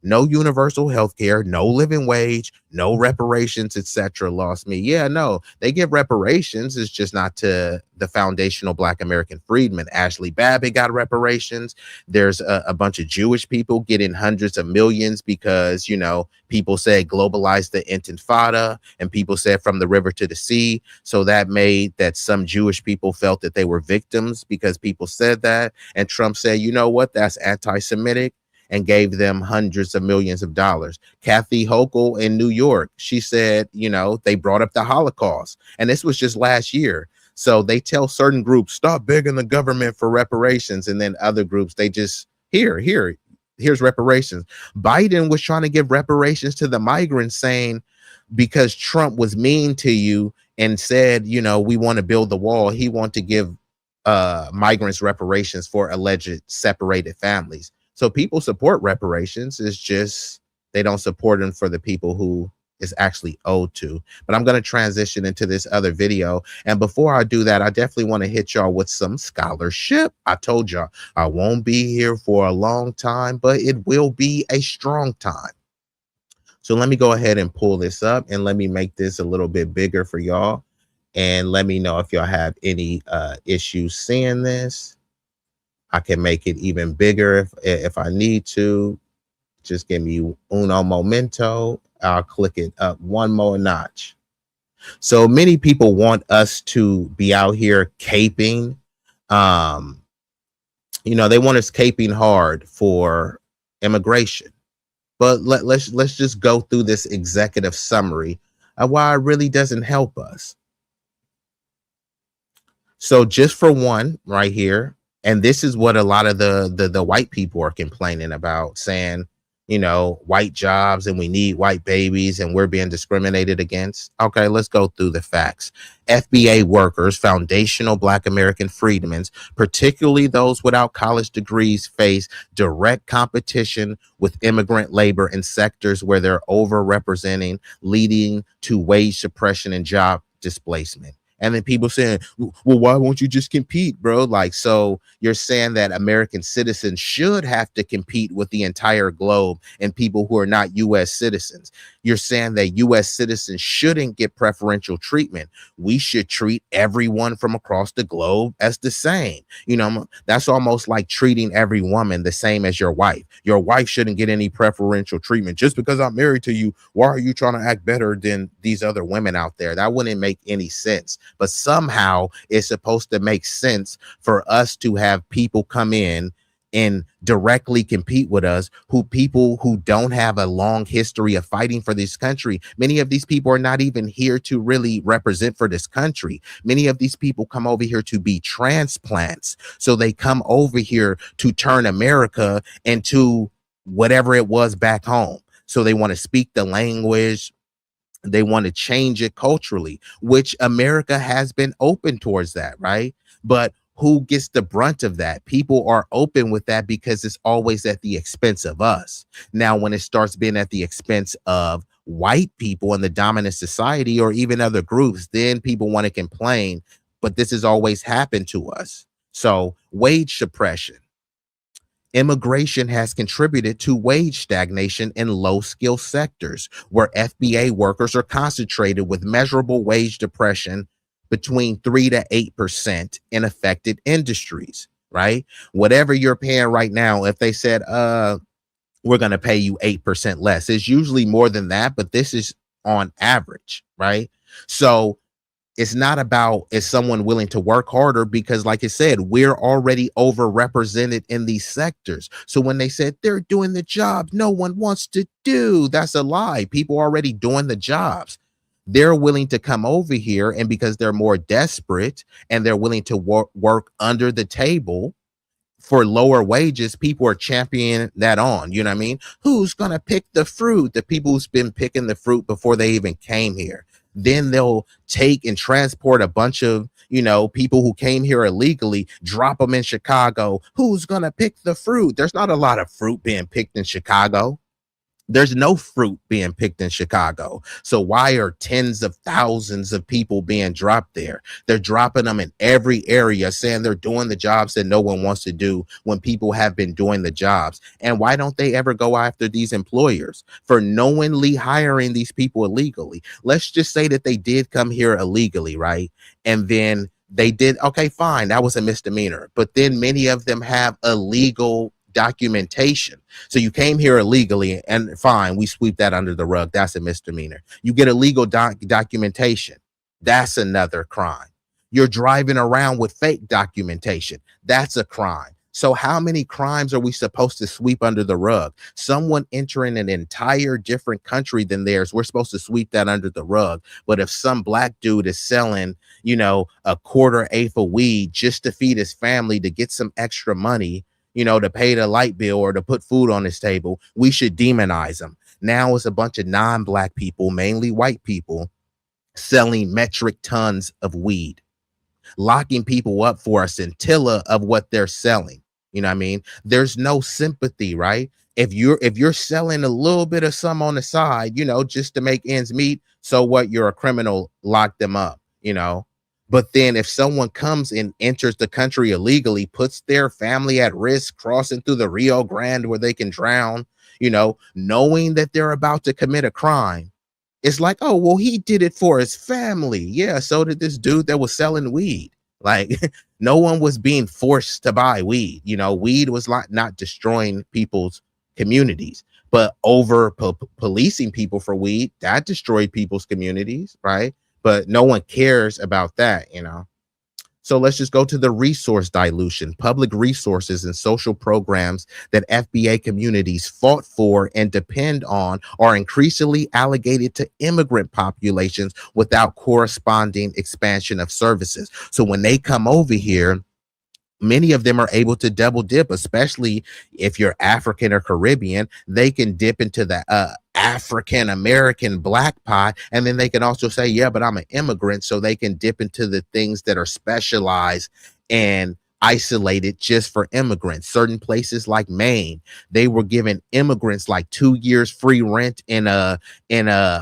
[SPEAKER 2] No universal health care, no living wage, no reparations, etc. Lost me. Yeah, no, they give reparations. It's just not to the foundational Black American freedmen. Ashley Babbitt got reparations. There's a bunch of Jewish people getting hundreds of millions because, you know, people said globalize the intifada and people said from the river to the sea. So that made that some Jewish people felt that they were victims because people said that. And Trump said, you know what, that's anti-Semitic, and gave them hundreds of millions of dollars. Kathy Hochul in New York, she said, you know, they brought up the Holocaust. And this was just last year. So they tell certain groups, stop begging the government for reparations. And then other groups, they just, here's reparations. Biden was trying to give reparations to the migrants, saying, because Trump was mean to you and said, you know, we want to build the wall. He wanted to give migrants reparations for alleged separated families. So people support reparations. It's just they don't support them for the people who is actually owed to. But I'm going to transition into this other video. And before I do that, I definitely want to hit y'all with some scholarship. I told y'all I won't be here for a long time, but it will be a strong time. So let me go ahead and pull this up and let me make this a little bit bigger for y'all. And let me know if y'all have any issues seeing this. I can make it even bigger if I need to. Just give me uno momento. I'll click it up one more notch. So many people want us to be out here caping. You know, they want us caping hard for immigration. But let's just go through this executive summary of why it really doesn't help us. So just for one right here, and this is what a lot of the white people are complaining about, saying, you know, white jobs and we need white babies and we're being discriminated against. Okay, let's go through the facts. FBA workers, foundational Black American freedmen, particularly those without college degrees, face direct competition with immigrant labor in sectors where they're overrepresenting, leading to wage suppression and job displacement. And then people saying, well, why won't you just compete, bro? Like, so you're saying that American citizens should have to compete with the entire globe and people who are not U.S. citizens. You're saying that U.S. citizens shouldn't get preferential treatment. We should treat everyone from across the globe as the same. You know, that's almost like treating every woman the same as your wife. Your wife shouldn't get any preferential treatment. Just because I'm married to you, why are you trying to act better than these other women out there? That wouldn't make any sense. But somehow it's supposed to make sense for us to have people come in and directly compete with us, people who don't have a long history of fighting for this country. Many of these people are not even here to really represent for this country. Many of these people come over here to be transplants. So they come over here to turn America into whatever it was back home. So they want to speak the language. They want to change it culturally, which America has been open towards that, right? But who gets the brunt of that? People are open with that because it's always at the expense of us. Now, when it starts being at the expense of white people in the dominant society or even other groups, then people want to complain, but this has always happened to us. So wage suppression. Immigration has contributed to wage stagnation in low-skill sectors where FBA workers are concentrated with measurable wage depression between 3 to 8% in affected industries, right? Whatever you're paying right now, if they said, we're going to pay you 8% less, it's usually more than that, but this is on average, right? So it's not about is someone willing to work harder, because like I said, we're already overrepresented in these sectors. So when they said they're doing the job no one wants to do, that's a lie. People are already doing the jobs. They're willing to come over here, and because they're more desperate and they're willing to work under the table for lower wages, people are championing that on. You know what I mean? Who's gonna pick the fruit? The people who's been picking the fruit before they even came here. Then they'll take and transport a bunch of, people who came here illegally, drop them in Chicago. Who's gonna pick the fruit? There's not a lot of fruit being picked in Chicago. There's no fruit being picked in Chicago. So why are tens of thousands of people being dropped there? They're dropping them in every area, saying they're doing the jobs that no one wants to do when people have been doing the jobs. And why don't they ever go after these employers for knowingly hiring these people illegally? Let's just say that they did come here illegally, right? And then they did, okay, fine, that was a misdemeanor. But then many of them have illegal documentation. So you came here illegally, and fine, we sweep that under the rug. That's a misdemeanor. You get illegal documentation. That's another crime. You're driving around with fake documentation. That's a crime. So how many crimes are we supposed to sweep under the rug? Someone entering an entire different country than theirs, we're supposed to sweep that under the rug. But if some black dude is selling, a quarter eighth of weed just to feed his family, to get some extra money, to pay the light bill or to put food on his table, we should demonize them. Now it's a bunch of non-black people, mainly white people, selling metric tons of weed, locking people up for a scintilla of what they're selling. You know what I mean? There's no sympathy, right? If you're selling a little bit of some on the side, just to make ends meet, so what? You're a criminal, lock them up, But then if someone comes and enters the country illegally, puts their family at risk, crossing through the Rio Grande where they can drown, knowing that they're about to commit a crime, it's like, oh, well, he did it for his family. Yeah, so did this dude that was selling weed. Like, no one was being forced to buy weed. Weed was not destroying people's communities, but over policing people for weed, that destroyed people's communities, right? But no one cares about that, So let's just go to the resource dilution. Public resources and social programs that FBA communities fought for and depend on are increasingly allocated to immigrant populations without corresponding expansion of services. So when they come over here, many of them are able to double dip, especially if you're African or Caribbean. They can dip into the African American black pot, and then they can also say, yeah, but I'm an immigrant, so they can dip into the things that are specialized and isolated just for immigrants. Certain places like Maine, they were giving immigrants like 2 years free rent in a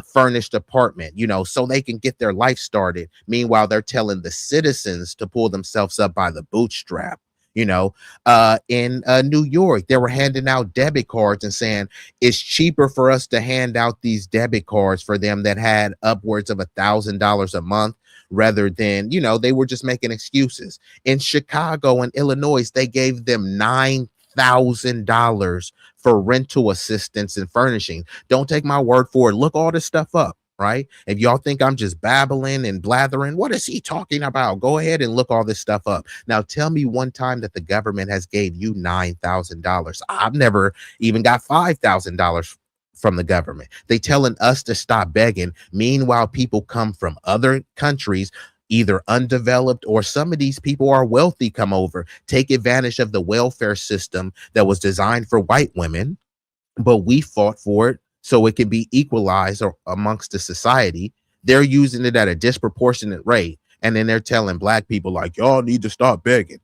[SPEAKER 2] furnished apartment, so they can get their life started. Meanwhile, they're telling the citizens to pull themselves up by the bootstrap. In New York, they were handing out debit cards and saying it's cheaper for us to hand out these debit cards for them that had upwards of $1,000 a month, rather than, they were just making excuses. In Chicago and Illinois, they gave them $9,000 for rental assistance and furnishing. Don't take my word for it. Look all this stuff up, right? If y'all think I'm just babbling and blathering, what is he talking about? Go ahead and look all this stuff up. Now, tell me one time that the government has gave you $9,000. I've never even got $5,000 from the government. They telling us to stop begging. Meanwhile, people come from other countries, either undeveloped, or some of these people are wealthy, come over, take advantage of the welfare system that was designed for white women, but we fought for it so it can be equalized amongst the society. They're using it at a disproportionate rate. And then they're telling black people like, y'all need to stop begging.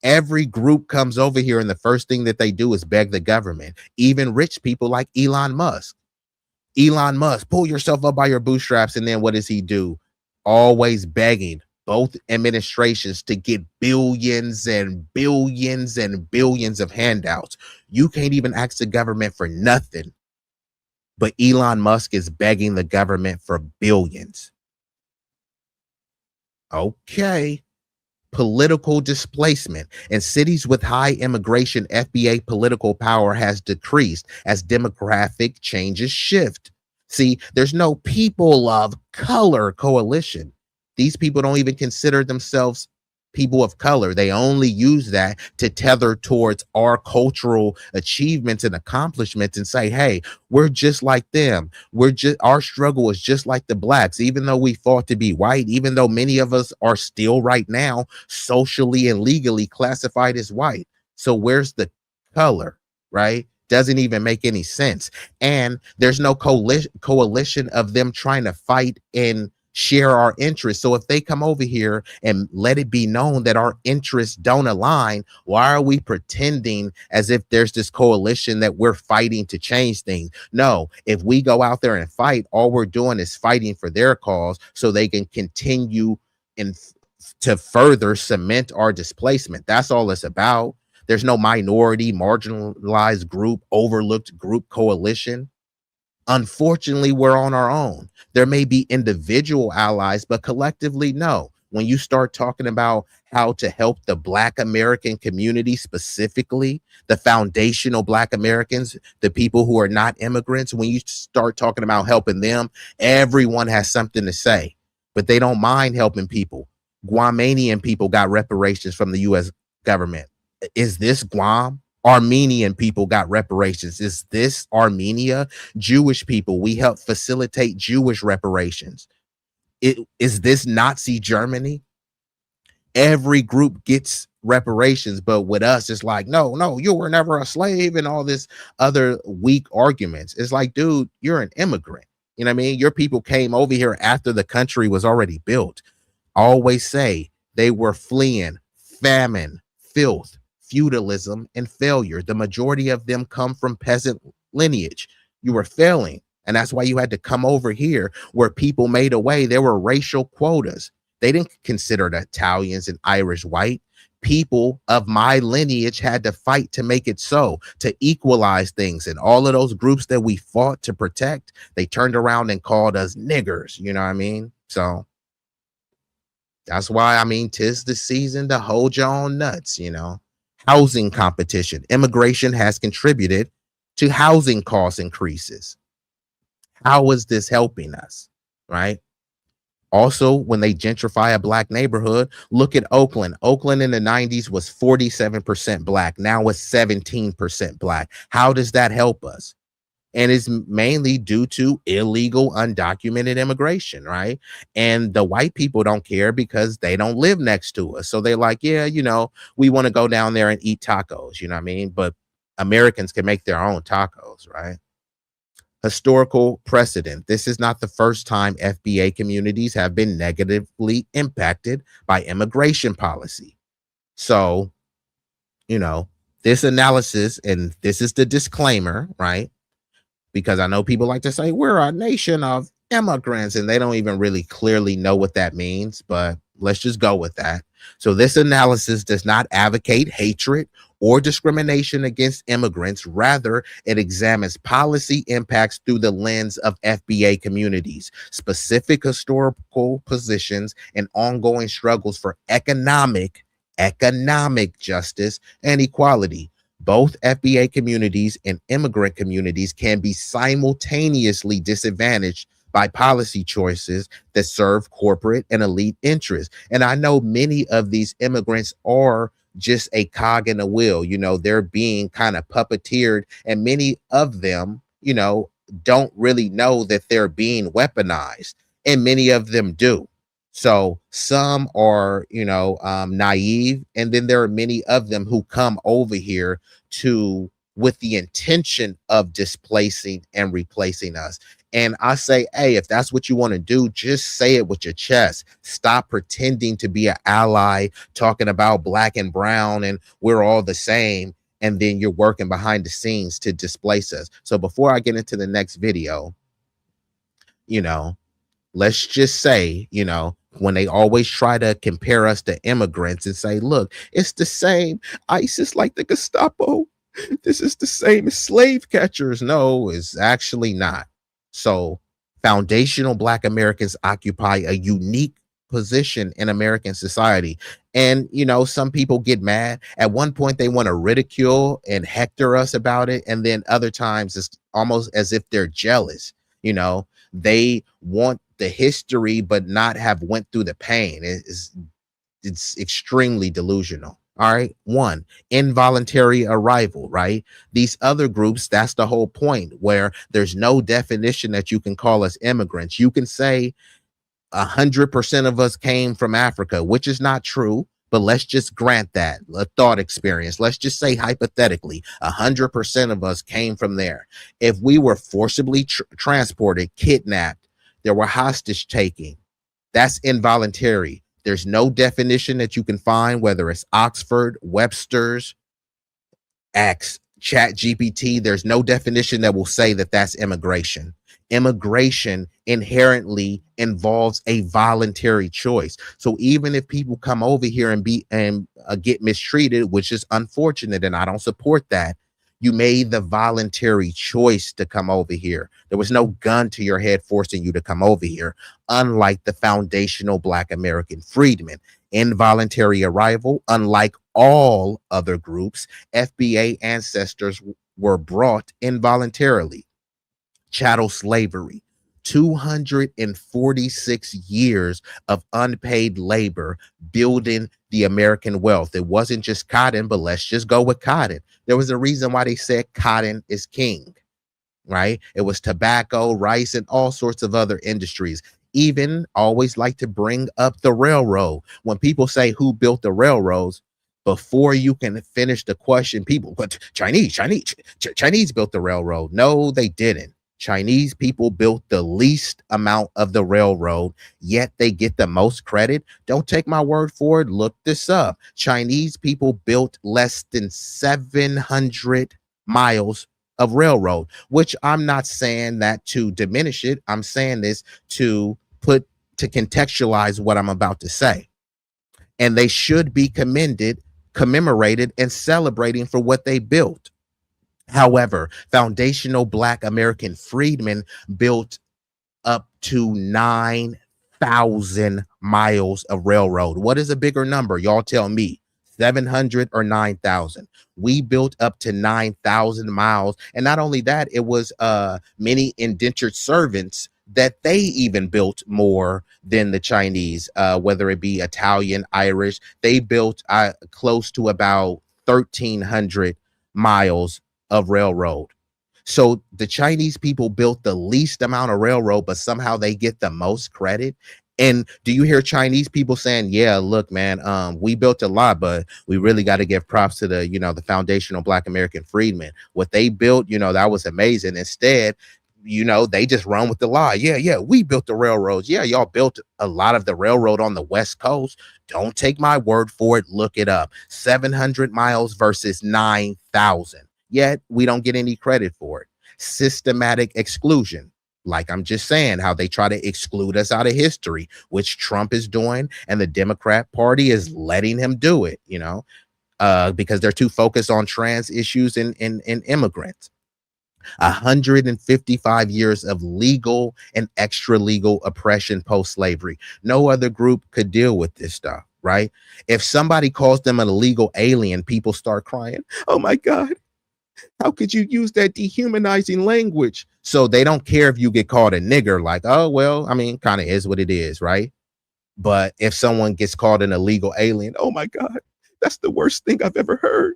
[SPEAKER 2] Every group comes over here and the first thing that they do is beg the government. Even rich people like Elon Musk. Elon Musk, pull yourself up by your bootstraps. And then what does he do? Always begging both administrations to get billions and billions and billions of handouts. You can't even ask the government for nothing. But Elon Musk is begging the government for billions. Okay. Political displacement. In cities with high immigration, FBA political power has decreased as demographic changes shift. See, there's no people of color coalition. These people don't even consider themselves people of color. They only use that to tether towards our cultural achievements and accomplishments and say, hey, we're just like them. Our struggle is just like the blacks, even though we fought to be white, even though many of us are still right now socially and legally classified as white. So where's the color, right? Doesn't even make any sense. And there's no coalition of them trying to fight and share our interests. So if they come over here and let it be known that our interests don't align, why are we pretending as if there's this coalition that we're fighting to change things? No, if we go out there and fight, all we're doing is fighting for their cause so they can continue in to further cement our displacement. That's all it's about. There's no minority, marginalized group, overlooked group coalition. Unfortunately, we're on our own. There may be individual allies, but collectively, no. When you start talking about how to help the Black American community, specifically the foundational Black Americans, the people who are not immigrants, when you start talking about helping them, everyone has something to say, but they don't mind helping people. Guamanian people got reparations from the U.S. government. Is this Guam? Armenian people got reparations. Is this Armenia? Jewish people, we help facilitate Jewish reparations. Is this Nazi Germany? Every group gets reparations, but with us, it's like, no, you were never a slave and all this other weak arguments. It's like, dude, you're an immigrant. You know what I mean? Your people came over here after the country was already built. I always say they were fleeing famine, filth, feudalism, and failure. The majority of them come from peasant lineage. You were failing, and that's why you had to come over here where people made a way. There were racial quotas. They didn't consider the Italians and Irish white. People of my lineage had to fight to make it so, to equalize things. And all of those groups that we fought to protect, they turned around and called us niggers. You know what I mean? So that's why, I mean, 'tis the season to hold your own nuts, you know. Housing competition. Immigration has contributed to housing cost increases. How is this helping us, right? Also, when they gentrify a Black neighborhood, look at Oakland. Oakland in the 90s was 47% Black. Now it's 17% Black. How does that help us? And it's mainly due to illegal, undocumented immigration, right? And the white people don't care because they don't live next to us. So they're like, yeah, you know, we want to go down there and eat tacos, you know what I mean? But Americans can make their own tacos, right? Historical precedent. This is not the first time FBA communities have been negatively impacted by immigration policy. So, you know, this analysis, and this is the disclaimer, right? Because I know people like to say we're a nation of immigrants, and they don't even really clearly know what that means, but let's just go with that. So this analysis does not advocate hatred or discrimination against immigrants. Rather, it examines policy impacts through the lens of FBA communities, specific historical positions, and ongoing struggles for economic justice and equality. Both FBA communities and immigrant communities can be simultaneously disadvantaged by policy choices that serve corporate and elite interests. And I know many of these immigrants are just a cog in the wheel. You know, they're being kind of puppeteered, and many of them, you know, don't really know that they're being weaponized, and many of them do. So some are, you know, naive, and then there are many of them who come over here with the intention of displacing and replacing us. And I say, hey, if that's what you want to do, just say it with your chest. Stop pretending to be an ally, talking about black and brown and we're all the same, and then you're working behind the scenes to displace us. So before I get into the next video, you know, let's just say, you know, when they always try to compare us to immigrants and say, look, it's the same. ISIS like the Gestapo. This is the same as slave catchers. No, it's actually not. So foundational Black Americans occupy a unique position in American society. And, you know, some people get mad. At one point, they want to ridicule and hector us about it. And then other times it's almost as if they're jealous. You know, they want the history, but not have went through the pain. It's extremely delusional. All right. One, involuntary arrival, right? These other groups, that's the whole point, where there's no definition that you can call us immigrants. You can say 100% of us came from Africa, which is not true. But let's just grant that a thought experience. Let's just say hypothetically, 100% of us came from there. If we were forcibly transported, kidnapped, there were hostage taking, that's involuntary. There's no definition that you can find, whether it's Oxford, Webster's, X, Chat GPT. There's no definition that will say that that's immigration. Immigration inherently involves a voluntary choice. So even if people come over here and get mistreated, which is unfortunate, and I don't support that, you made the voluntary choice to come over here. There was no gun to your head forcing you to come over here, unlike the foundational Black American freedmen. Involuntary arrival, unlike all other groups, FBA ancestors were brought involuntarily. Chattel slavery, 246 years of unpaid labor building the American wealth. It wasn't just cotton, but let's just go with cotton. There was a reason why they said cotton is king, right? It was tobacco, rice, and all sorts of other industries. Even always like to bring up the railroad. When people say who built the railroads, before you can finish the question, people, but Chinese built the railroad. No, they didn't. Chinese people built the least amount of the railroad, yet they get the most credit. Don't take my word for it. Look this up. Chinese people built less than 700 miles of railroad, which I'm not saying that to diminish it. I'm saying this to contextualize what I'm about to say. And they should be commended, commemorated, and celebrating for what they built. However, foundational Black American freedmen built up to 9,000 miles of railroad. What is a bigger number? Y'all tell me, 700 or 9,000? We built up to 9,000 miles. And not only that, it was many indentured servants that they even built more than the Chinese, whether it be Italian, Irish. They built close to about 1,300 miles of railroad. So the Chinese people built the least amount of railroad, but somehow they get the most credit. And do you hear Chinese people saying, yeah, look, man, we built a lot, but we really got to give props to the, the foundational Black American freedmen. What they built, that was amazing. Instead, they just run with the lie. Yeah, we built the railroads. Yeah, y'all built a lot of the railroad on the West Coast. Don't take my word for it. Look it up. 700 miles versus 9,000. Yet we don't get any credit for it. Systematic exclusion. Like I'm just saying, how they try to exclude us out of history, which Trump is doing, and the Democrat Party is letting him do it, because they're too focused on trans issues and immigrants. 155 years of legal and extra legal oppression post-slavery. No other group could deal with this stuff, right? If somebody calls them an illegal alien, people start crying. Oh my God, how could you use that dehumanizing language? So they don't care if you get called a nigger, like, oh, well, I mean, kind of is what it is, right? But if someone gets called an illegal alien, oh my God, that's the worst thing I've ever heard,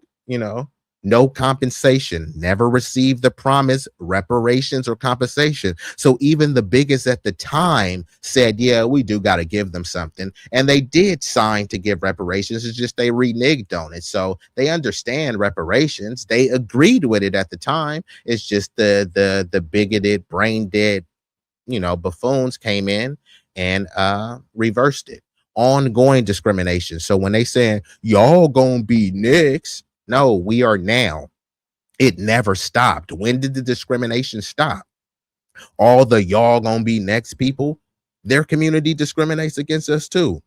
[SPEAKER 2] No compensation, never received the promised reparations or compensation. So even the biggest at the time said, yeah, we do got to give them something. And they did sign to give reparations. It's just they reneged on it. So they understand reparations. They agreed with it at the time. It's just the bigoted, brain dead, buffoons came in and reversed it. Ongoing discrimination. So when they saying y'all gonna be next, no, we are now. It never stopped. When did the discrimination stop? All the y'all gonna be next people, their community discriminates against us too.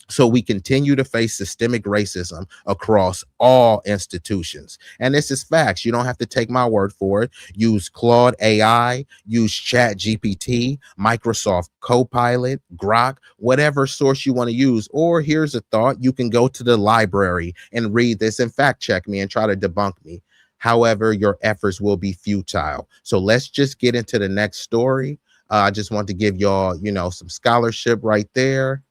[SPEAKER 2] So we continue to face systemic racism across all institutions. And this is facts. You don't have to take my word for it. Use Claude AI, use Chat GPT, Microsoft Copilot, Grok, whatever source you want to use. Or here's a thought. You can go to the library and read this and fact check me and try to debunk me. However, your efforts will be futile. So let's just get into the next story. I just want to give y'all, some scholarship right there.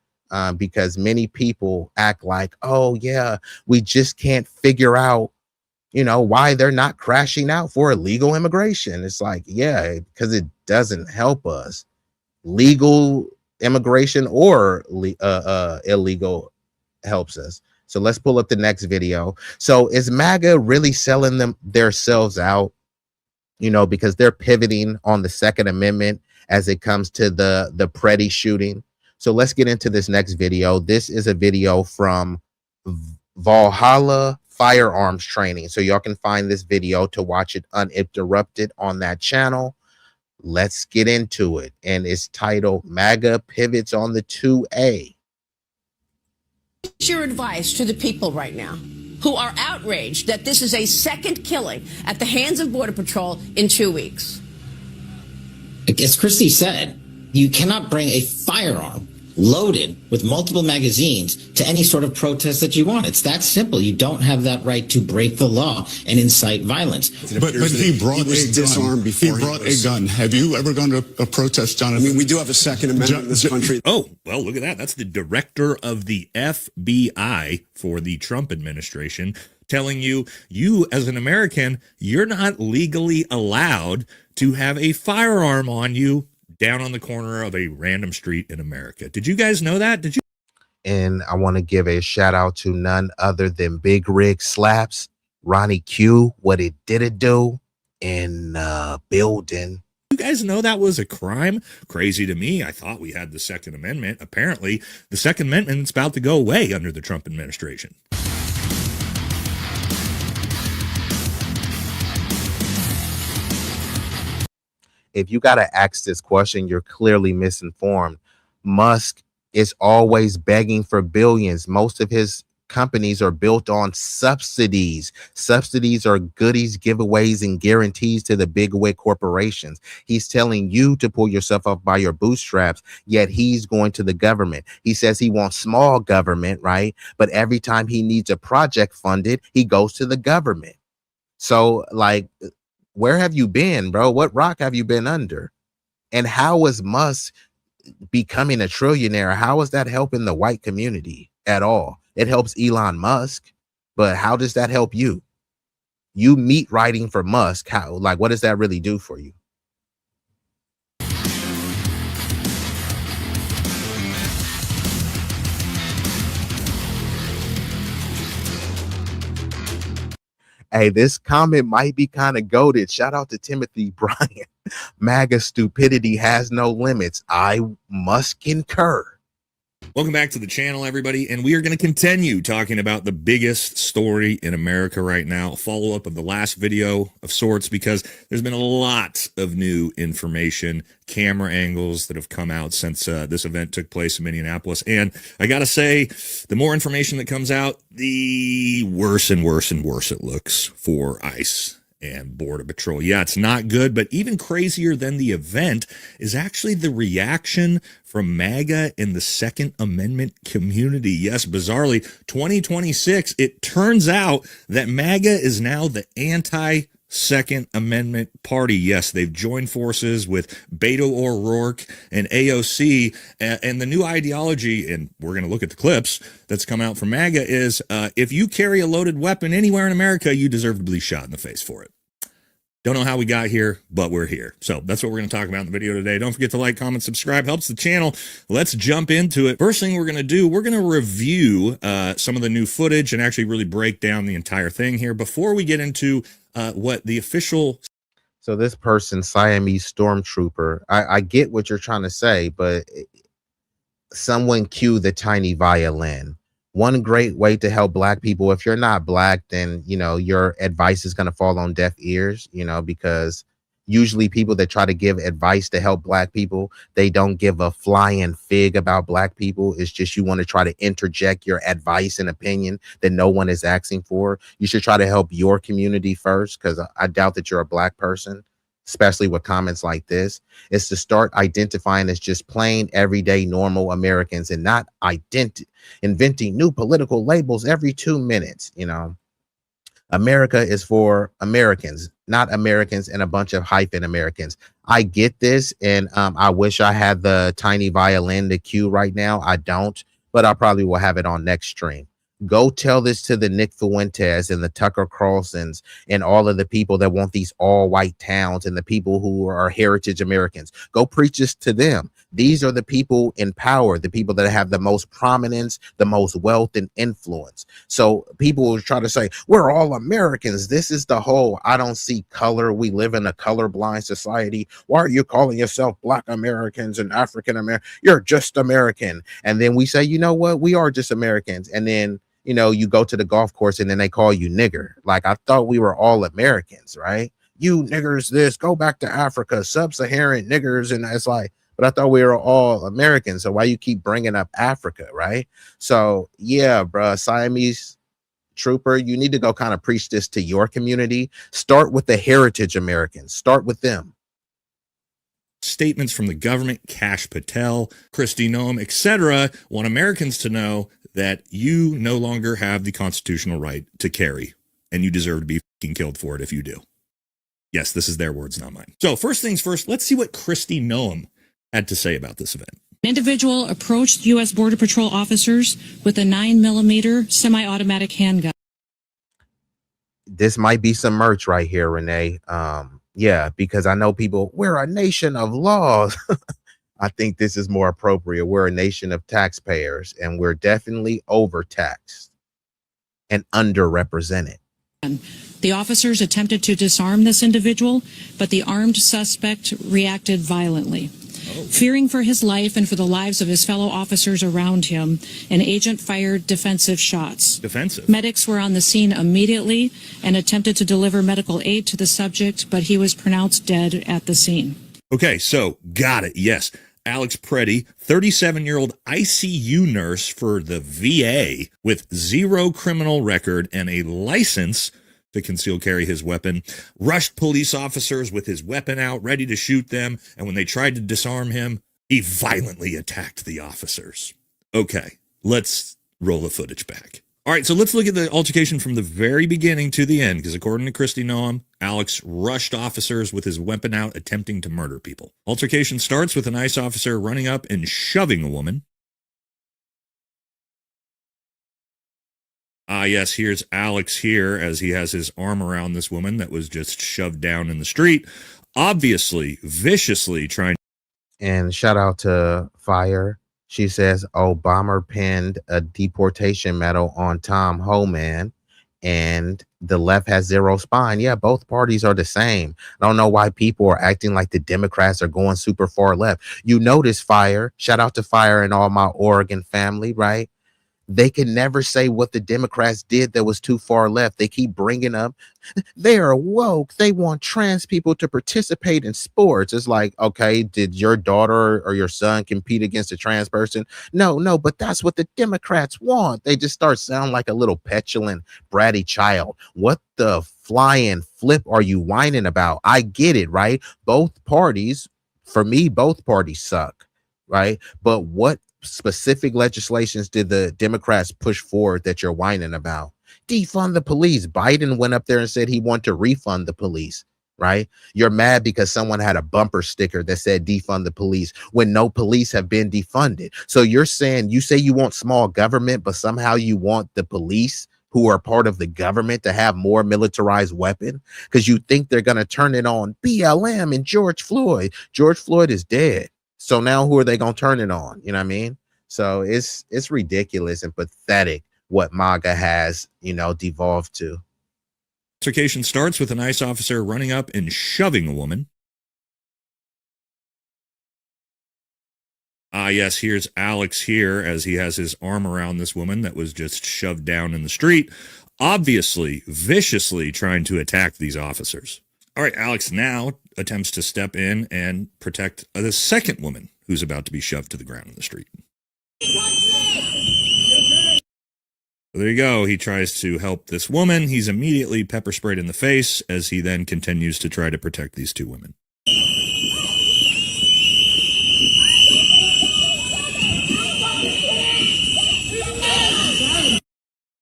[SPEAKER 2] Because many people act like, oh yeah, we just can't figure out, why they're not crashing out for illegal immigration. It's like, yeah, because it doesn't help us. Legal immigration or illegal helps us. So let's pull up the next video. So is MAGA really selling them themselves out? You know, because they're pivoting on the Second Amendment as it comes to the Preddy shooting. So let's get into this next video. This is a video from Valhalla Firearms Training. So y'all can find this video to watch it uninterrupted on that channel. Let's get into it. And it's titled MAGA Pivots on the 2A.
[SPEAKER 11] What's your advice to the people right now who are outraged that this is a second killing at the hands of Border Patrol in 2 weeks?
[SPEAKER 12] As Christy said, you cannot bring a firearm loaded with multiple magazines to any sort of protest that you want. It's that simple. You don't have that right to break the law and incite violence.
[SPEAKER 13] But he brought a gun. He brought a gun. Have you ever gone to a protest, Jonathan?
[SPEAKER 14] I mean, we do have a Second Amendment in this country.
[SPEAKER 15] Oh, well, look at that. That's the director of the FBI for the Trump administration telling you, as an American, you're not legally allowed to have a firearm on you down on the corner of a random street in America. Did you guys know that? Did you?
[SPEAKER 2] And I want to give a shout out to none other than Big Rig Slaps, Ronnie Q, what it do in building.
[SPEAKER 15] You guys know that was a crime? Crazy to me. I thought we had the Second Amendment. Apparently, the Second Amendment's about to go away under the Trump administration.
[SPEAKER 2] If you got to ask this question, you're clearly misinformed. Musk is always begging for billions. Most of his companies are built on subsidies. Subsidies are goodies, giveaways, and guarantees to the big wig corporations. He's telling you to pull yourself up by your bootstraps, yet he's going to the government. He says he wants small government, right? But every time he needs a project funded, he goes to the government. So, like, where have you been, bro? What rock have you been under? And how is Musk becoming a trillionaire? How is that helping the white community at all? It helps Elon Musk, but how does that help you? You meat writing for Musk. How, like, what does that really do for you? Hey, this comment might be kind of goated. Shout out to Timothy Bryant. MAGA stupidity has no limits. I must concur.
[SPEAKER 15] Welcome back to the channel, everybody, and we are going to continue talking about the biggest story in America right now, a follow-up of the last video of sorts, because there's been a lot of new information, camera angles that have come out since this event took place in Minneapolis, and I gotta say, the more information that comes out, the worse and worse and worse it looks for ICE and Border Patrol. Yeah, it's not good, but even crazier than the event is actually the reaction from MAGA in the Second Amendment community. Yes, bizarrely, 2026, it turns out that MAGA is now the anti-Second Amendment party. Yes, they've joined forces with Beto O'Rourke and AOC, and the new ideology, and we're going to look at the clips that's come out from MAGA, is if you carry a loaded weapon anywhere in America, you deserve to be shot in the face for it. Don't know how we got here, but we're here. So that's what we're going to talk about in the video today. Don't forget to like, comment, subscribe. Helps the channel. Let's jump into it. First thing we're going to do, we're going to review some of the new footage and actually really break down the entire thing here before we get into what the official...
[SPEAKER 2] So this person, Siamese Stormtrooper, I get what you're trying to say, but someone cue the tiny violin. One great way to help Black people, if you're not Black, then, you know, your advice is going to fall on deaf ears, you know, because usually people that try to give advice to help Black people, they don't give a flying fig about Black people. It's just you want to try to interject your advice and opinion that no one is asking for. You should try to help your community first, because I doubt that you're a Black person, especially with comments like this. Is to start identifying as just plain, everyday, normal Americans and not inventing new political labels every 2 minutes. You know, America is for Americans, not Americans and a bunch of hyphen Americans. I get this, and I wish I had the tiny violin to cue right now. I don't, but I probably will have it on next stream. Go tell this to the Nick Fuentes and the Tucker Carlsons and all of the people that want these all white towns and the people who are heritage Americans. Go preach this to them. These are the people in power, the people that have the most prominence, the most wealth and influence. So people will try to say, we're all Americans. This is the whole, I don't see color. We live in a colorblind society. Why are you calling yourself Black Americans and African American? You're just American. And then we say, you know what? We are just Americans. And then, you know, you go to the golf course and then they call you nigger. Like, I thought we were all Americans, right? You niggers, this, go back to Africa, sub-Saharan niggers. And it's like, but I thought we were all Americans. So why you keep bringing up Africa, right? So yeah, bro, Siamese trooper, you need to go kind of preach this to your community. Start with the heritage Americans. Start with them.
[SPEAKER 15] Statements from the government, Kash Patel, Kristi Noem, etc., want Americans to know that you no longer have the constitutional right to carry, and you deserve to be fucking killed for it if you do. Yes, this is their words, not mine. So first things first, let's see what Kristi Noem had to say about this event.
[SPEAKER 16] An individual approached U.S. Border Patrol officers with a 9mm semi-automatic handgun.
[SPEAKER 2] This might be some merch right here, Renee. Yeah, because I know people, we're a nation of laws. I think this is more appropriate. We're a nation of taxpayers, and we're definitely overtaxed and underrepresented.
[SPEAKER 16] The officers attempted to disarm this individual, but the armed suspect reacted violently. Fearing for his life and for the lives of his fellow officers around him, an agent fired defensive shots.
[SPEAKER 15] Defensive?
[SPEAKER 16] Medics were on the scene immediately and attempted to deliver medical aid to the subject, but he was pronounced dead at the scene.
[SPEAKER 15] Okay, so got it. Yes. Alex Preddy, 37-year-old ICU nurse for the VA with zero criminal record and a license to conceal carry his weapon, rushed police officers with his weapon out, ready to shoot them, and when they tried to disarm him, he violently attacked the officers. Okay, let's roll the footage back. All right, so let's look at the altercation from the very beginning to the end, because according to Kristi Noem, Alex rushed officers with his weapon out, attempting to murder people. Altercation starts with an ICE officer running up and shoving a woman. Yes, here's Alex here as he has his arm around this woman that was just shoved down in the street, obviously, viciously trying.
[SPEAKER 2] And shout out to Fire. She says Obama pinned a deportation medal on Tom Homan, and the left has zero spine. Yeah, both parties are the same. I don't know why people are acting like the Democrats are going super far left. You notice Fire, shout out to Fire and all my Oregon family, right? They can never say what the Democrats did that was too far left. They keep bringing up, they are woke. They want trans people to participate in sports. It's like, okay, did your daughter or your son compete against a trans person? No, but that's what the Democrats want. They just start sounding like a little petulant, bratty child. What the flying flip are you whining about? I get it, right? Both parties, for me, both parties suck, right? But what specific legislations did the Democrats push forward that you're whining about? Defund the police. Biden went up there and said he wanted to refund the police, right? You're mad because someone had a bumper sticker that said defund the police when no police have been defunded. So you're saying, you say you want small government, but somehow you want the police who are part of the government to have more militarized weapon because you think they're going to turn it on BLM and George Floyd. George Floyd is dead. So now who are they going to turn it on? You know what I mean? So it's ridiculous and pathetic what MAGA has, devolved to.
[SPEAKER 15] Altercation starts with an ICE officer running up and shoving a woman. Yes, here's Alex here as he has his arm around this woman that was just shoved down in the street, obviously, viciously trying to attack these officers. All right, Alex now attempts to step in and protect the second woman who's about to be shoved to the ground in the street. There you go. He tries to help this woman. He's immediately pepper sprayed in the face as he then continues to try to protect these two women.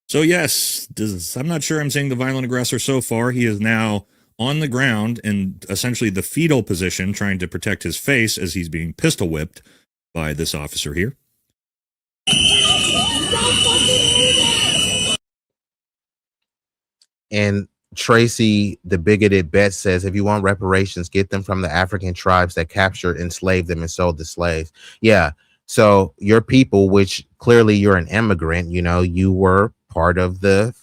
[SPEAKER 15] So yes, I'm not sure I'm saying the violent aggressor so far. He is now on the ground in essentially the fetal position, trying to protect his face as he's being pistol whipped by this officer here.
[SPEAKER 2] And Tracy, the bigoted Bet, says, if you want reparations, get them from the African tribes that captured, enslaved them, and sold the slaves. Yeah. So your people, which clearly you're an immigrant, you know, you were part of the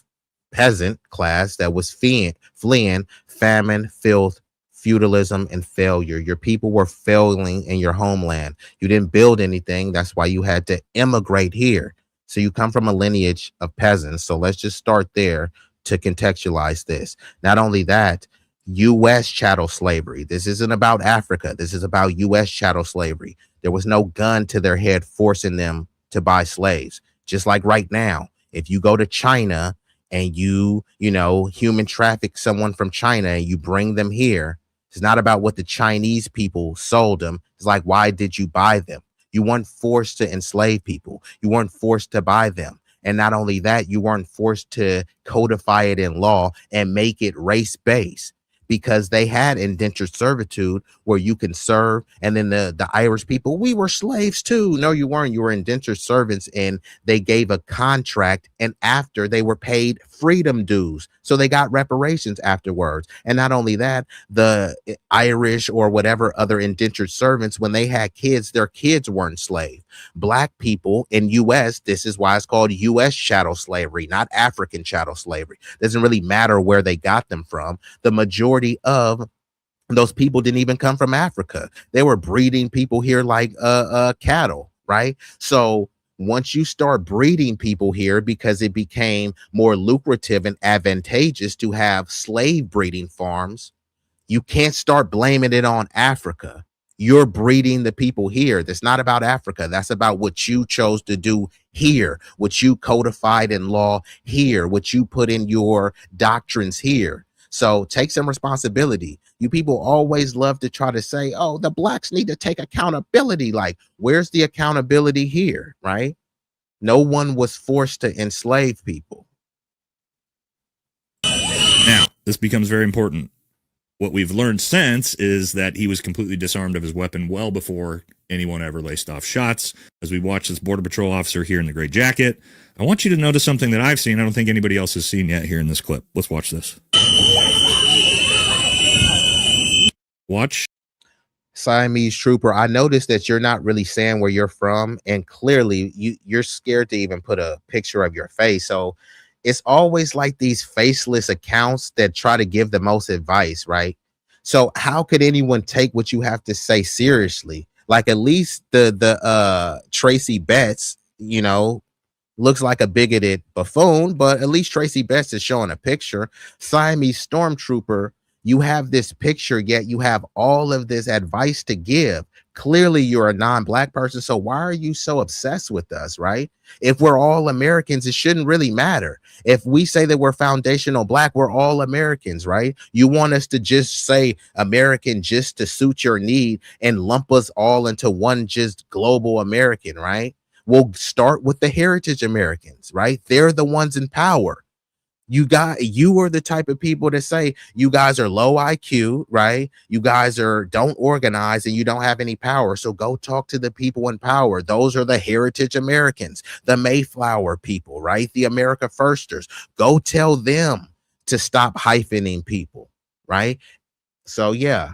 [SPEAKER 2] peasant class that was fleeing famine, filth, feudalism, and failure. Your people were failing in your homeland. You didn't build anything. That's why you had to immigrate here. So you come from a lineage of peasants. So let's just start there to contextualize this. Not only that, U.S. chattel slavery. This isn't about Africa. This is about U.S. chattel slavery. There was no gun to their head forcing them to buy slaves. Just like right now, if you go to China and you know, human traffic someone from China and you bring them here, it's not about what the Chinese people sold them. It's like, why did you buy them? You weren't forced to enslave people. You weren't forced to buy them. And not only that, you weren't forced to codify it in law and make it race-based, because they had indentured servitude where you can serve. And then the Irish people, we were slaves too. No, you weren't. You were indentured servants, and they gave a contract, and after they were paid freedom dues. So they got reparations afterwards. And not only that, the Irish or whatever other indentured servants, when they had kids, their kids weren't enslaved. Black people in U.S., this is why it's called U.S. chattel slavery, not African chattel slavery. Doesn't really matter where they got them from. The majority of those people didn't even come from Africa. They were breeding people here like cattle, right? So once you start breeding people here, because it became more lucrative and advantageous to have slave breeding farms, you can't start blaming it on Africa. You're breeding the people here. That's not about Africa. That's about what you chose to do here, what you codified in law here, what you put in your doctrines here. So take some responsibility. You people always love to try to say, oh, the blacks need to take accountability. Like, where's the accountability here, right? No one was forced to enslave people.
[SPEAKER 15] Now, this becomes very important. What we've learned since is that he was completely disarmed of his weapon well before anyone ever laced off shots. As we watch this Border Patrol officer here in the gray jacket, I want you to notice something that I've seen. I don't think anybody else has seen yet here in this clip. Let's watch this. Watch.
[SPEAKER 2] Siamese trooper, I noticed that you're not really saying where you're from, and clearly you're scared to even put a picture of your face. So it's always like these faceless accounts that try to give the most advice, right? So how could anyone take what you have to say seriously? Like, at least the Tracy Betts, you know, looks like a bigoted buffoon, but at least Tracy Betts is showing a picture. Siamese stormtrooper, you have this picture, yet you have all of this advice to give. Clearly you're a non-black person, so why are you so obsessed with us, right? If we're all Americans, it shouldn't really matter. If we say that we're foundational black, we're all Americans, right? You want us to just say American just to suit your need and lump us all into one just global American, right? We'll start with the heritage Americans, right? They're the ones in power. You are the type of people that say you guys are low IQ, right? You guys don't organize and you don't have any power. So go talk to the people in power. Those are the heritage Americans, the Mayflower people, right? The America Firsters. Go tell them to stop hyphening people, right? So yeah,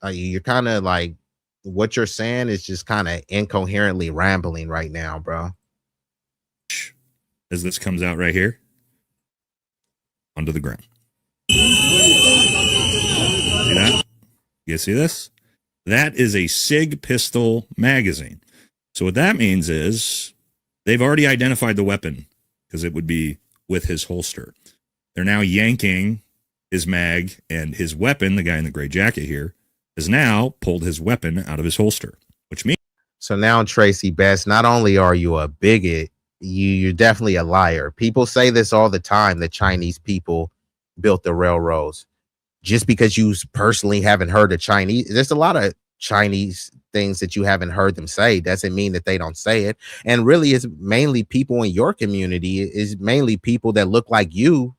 [SPEAKER 2] you're kind of like, what you're saying is just kind of incoherently rambling right now, bro.
[SPEAKER 15] As this comes out right here. Onto the ground. See that? You see this? That is a SIG pistol magazine. So what that means is they've already identified the weapon, because it would be with his holster. They're now yanking his mag, and his weapon, the guy in the gray jacket here, has now pulled his weapon out of his holster, which means...
[SPEAKER 2] So now, Tracy Betts, not only are you a bigot, you're definitely a liar. People say this all the time, that Chinese people built the railroads. Just because you personally haven't heard of Chinese, there's a lot of Chinese things that you haven't heard them say, doesn't mean that they don't say it. And really, it's mainly people in your community, is mainly people that look like you,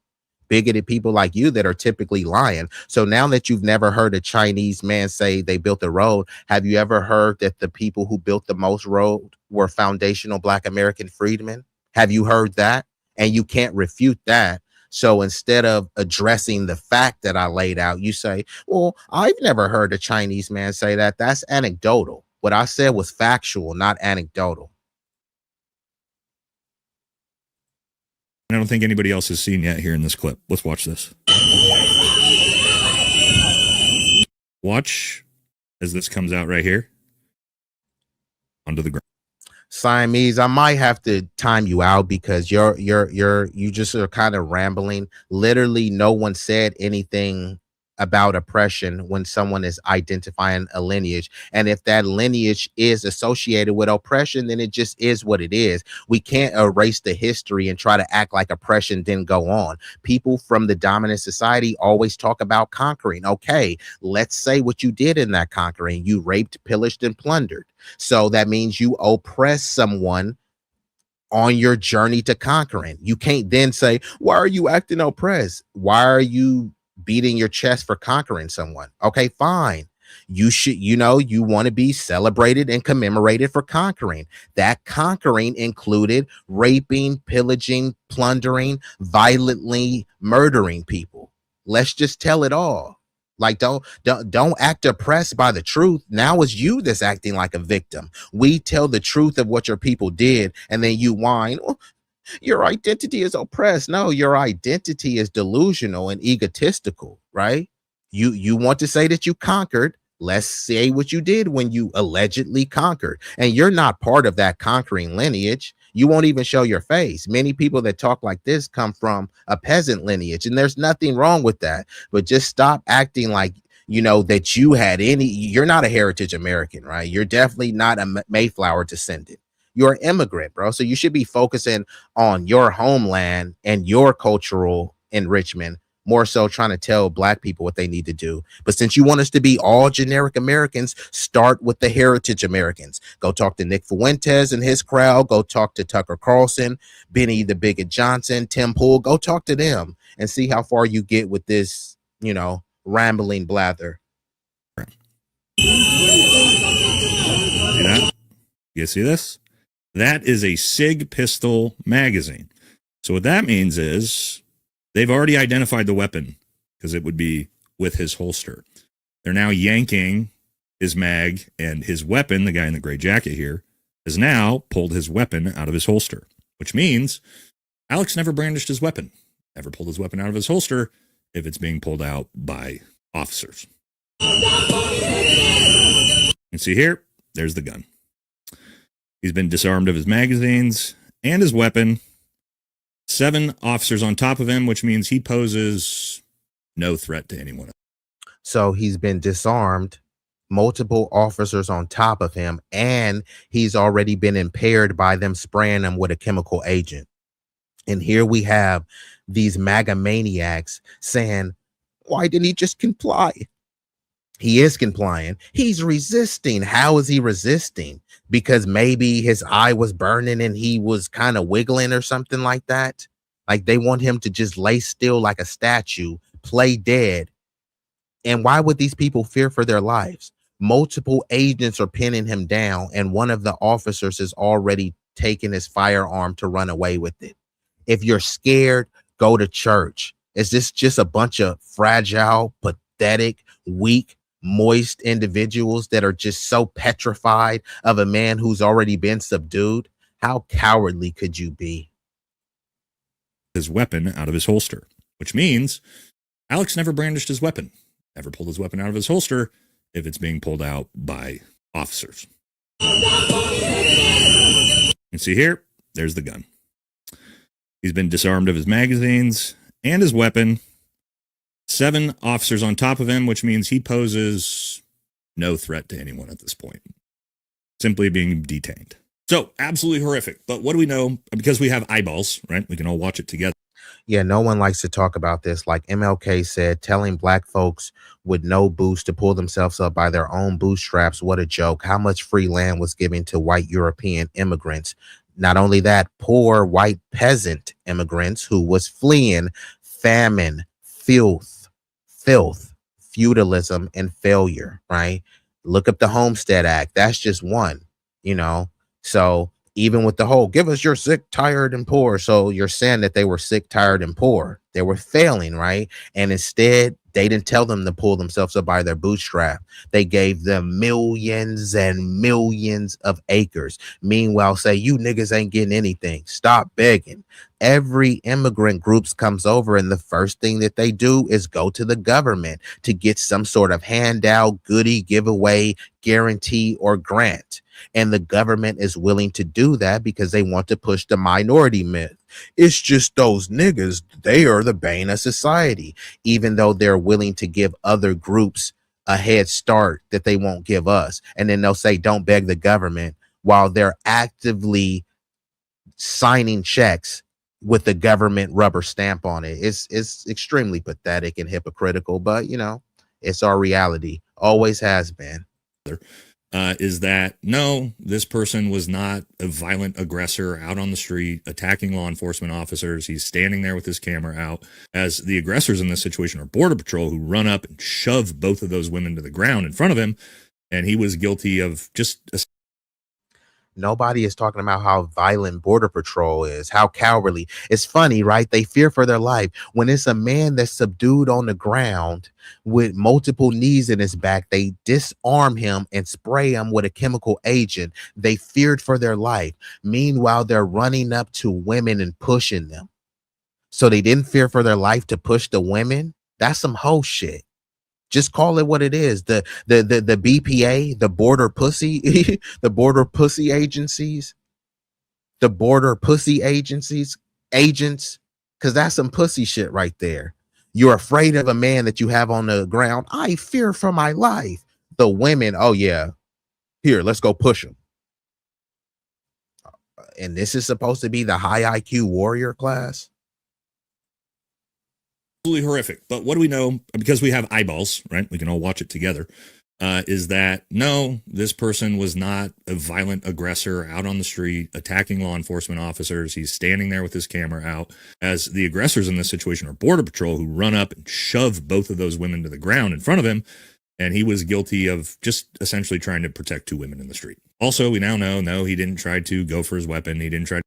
[SPEAKER 2] bigoted people like you, that are typically lying. So now that you've never heard a Chinese man say they built a road, have you ever heard that the people who built the most road were foundational Black American freedmen? Have you heard that? And you can't refute that. So instead of addressing the fact that I laid out, you say, well, I've never heard a Chinese man say that. That's anecdotal. What I said was factual, not anecdotal.
[SPEAKER 15] I don't think anybody else has seen yet here in this clip. Let's watch this. Watch as this comes out right here onto the ground.
[SPEAKER 2] Siamese, I might have to time you out because you just are kind of rambling. Literally, no one said anything about oppression when someone is identifying a lineage. And if that lineage is associated with oppression, then it just is what it is. We can't erase the history and try to act like oppression didn't go on. People from the dominant society always talk about conquering. Okay, let's say what you did in that conquering. You raped, pillaged, and plundered. So that means you oppress someone on your journey to conquering. You can't then say, why are you acting oppressed? Why are you beating your chest for conquering someone? Okay, fine. You should, you want to be celebrated and commemorated for conquering. That conquering included raping, pillaging, plundering, violently murdering people. Let's just tell it all. Like, don't act oppressed by the truth. Now it's you that's acting like a victim. We tell the truth of what your people did, and then you whine, oh, your identity is oppressed. No, your identity is delusional and egotistical, right? You want to say that you conquered. Let's say what you did when you allegedly conquered. And you're not part of that conquering lineage. You won't even show your face. Many people that talk like this come from a peasant lineage, and there's nothing wrong with that. But just stop acting like, that you had you're not a heritage American, right? You're definitely not a Mayflower descendant. You're an immigrant, bro. So you should be focusing on your homeland and your cultural enrichment, more so trying to tell Black people what they need to do. But since you want us to be all generic Americans, start with the heritage Americans. Go talk to Nick Fuentes and his crowd. Go talk to Tucker Carlson, Benny the Bigot Johnson, Tim Pool. Go talk to them and see how far you get with this, rambling blather.
[SPEAKER 15] See that? You see this? That is a SIG pistol magazine. So what that means is they've already identified the weapon because it would be with his holster. They're now yanking his mag, and his weapon, the guy in the gray jacket here, has now pulled his weapon out of his holster, which means Alex never brandished his weapon, never pulled his weapon out of his holster if it's being pulled out by officers. You see here, there's the gun. He's been disarmed of his magazines and his weapon. 7 officers on top of him, which means he poses no threat to anyone.
[SPEAKER 2] So he's been disarmed, multiple officers on top of him, and he's already been impaired by them spraying him with a chemical agent. And here we have these MAGA maniacs saying, why didn't he just comply? He is complying. He's resisting. How is he resisting? Because maybe his eye was burning and he was kind of wiggling or something like that. Like they want him to just lay still like a statue, play dead. And why would these people fear for their lives? Multiple agents are pinning him down, and one of the officers has already taken his firearm to run away with it. If you're scared, go to church. Is this just a bunch of fragile, pathetic, weak, moist individuals that are just so petrified of a man who's already been subdued? How cowardly could you be?
[SPEAKER 15] His weapon out of his holster, which means Alex never brandished his weapon, never pulled his weapon out of his holster if it's being pulled out by officers. You see here, there's the gun. He's been disarmed of his magazines and his weapon. 7 officers on top of him, which means he poses no threat to anyone at this point. Simply being detained. So, absolutely horrific. But what do we know? Because we have eyeballs, right? We can all watch it together.
[SPEAKER 2] Yeah, no one likes to talk about this. Like MLK said, telling Black folks with no boost to pull themselves up by their own bootstraps. What a joke. How much free land was given to white European immigrants? Not only that, poor white peasant immigrants who was fleeing famine, filth, feudalism, and failure, right? Look up the Homestead Act. That's just one, So even with the whole give us your sick, tired, and poor. So you're saying that they were sick, tired, and poor. They were failing, right? And instead, they didn't tell them to pull themselves up by their bootstrap. They gave them millions and millions of acres. Meanwhile, say you niggas ain't getting anything. Stop begging. Every immigrant groups comes over, and the first thing that they do is go to the government to get some sort of handout, goodie, giveaway, guarantee, or grant. And the government is willing to do that because they want to push the minority myth. It's just those niggas, they are the bane of society, even though they're willing to give other groups a head start that they won't give us. And then they'll say, don't beg the government, while they're actively signing checks with the government rubber stamp on it. It's extremely pathetic and hypocritical, but you know, it's our reality. Always has been.
[SPEAKER 15] Is that no, this person was not a violent aggressor out on the street attacking law enforcement officers. He's standing there with his camera out, as the aggressors in this situation are Border Patrol, who run up and shove both of those women to the ground in front of him. And he was guilty of just
[SPEAKER 2] Nobody is talking about how violent Border Patrol is, how cowardly. It's funny, right? They fear for their life. When it's a man that's subdued on the ground with multiple knees in his back, they disarm him and spray him with a chemical agent. They feared for their life. Meanwhile, they're running up to women and pushing them. So they didn't fear for their life to push the women. That's some hoe shit. Just call it what it is. The BPA, the border pussy, the border pussy agencies, the border pussy agencies, agents, because that's some pussy shit right there. You're afraid of a man that you have on the ground. I fear for my life. The women, oh yeah, here, let's go push them. And this is supposed to be the high IQ warrior class.
[SPEAKER 15] absolutely horrific. But what do we know? Because we have eyeballs, right? We can all watch it together. Is that no, this person was not a violent aggressor out on the street attacking law enforcement officers. He's standing there with his camera out, as the aggressors in this situation are Border Patrol, who run up and shove both of those women to the ground in front of him. And he was guilty of just essentially trying to protect two women in the street. Also, we now know, no, he didn't try to go for his weapon. He didn't try to.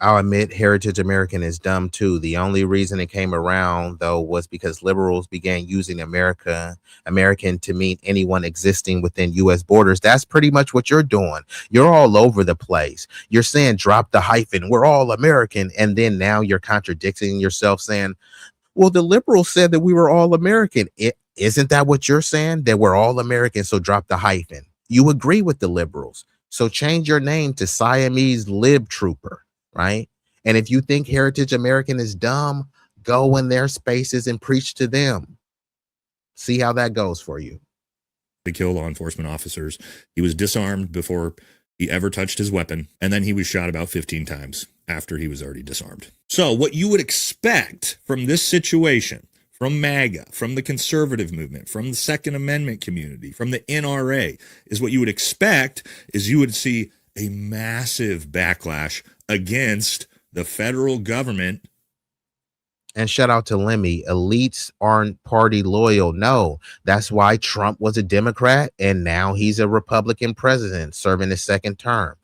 [SPEAKER 2] I'll admit Heritage American is dumb too. The only reason it came around though was because liberals began using American to mean anyone existing within US borders. That's pretty much what you're doing. You're all over the place. You're saying drop the hyphen, we're all American, and then now you're contradicting yourself saying, well, the liberals said that we were all American. Isn't that what you're saying? That we're all American, so drop the hyphen. You agree with the liberals, so change your name to Siamese Lib Trooper. Right? And if you think Heritage American is dumb, go in their spaces and preach to them. See how that goes for you.
[SPEAKER 15] To kill law enforcement officers. He was disarmed before he ever touched his weapon, and then he was shot about 15 times after he was already disarmed. So what you would expect from this situation, from MAGA, from the conservative movement, from the Second Amendment community, from the NRA, is what you would expect is you would see a massive backlash against the federal government.
[SPEAKER 2] And shout out to Lemmy. Elites aren't party loyal. No, that's why Trump was a Democrat and now he's a Republican president serving his second term.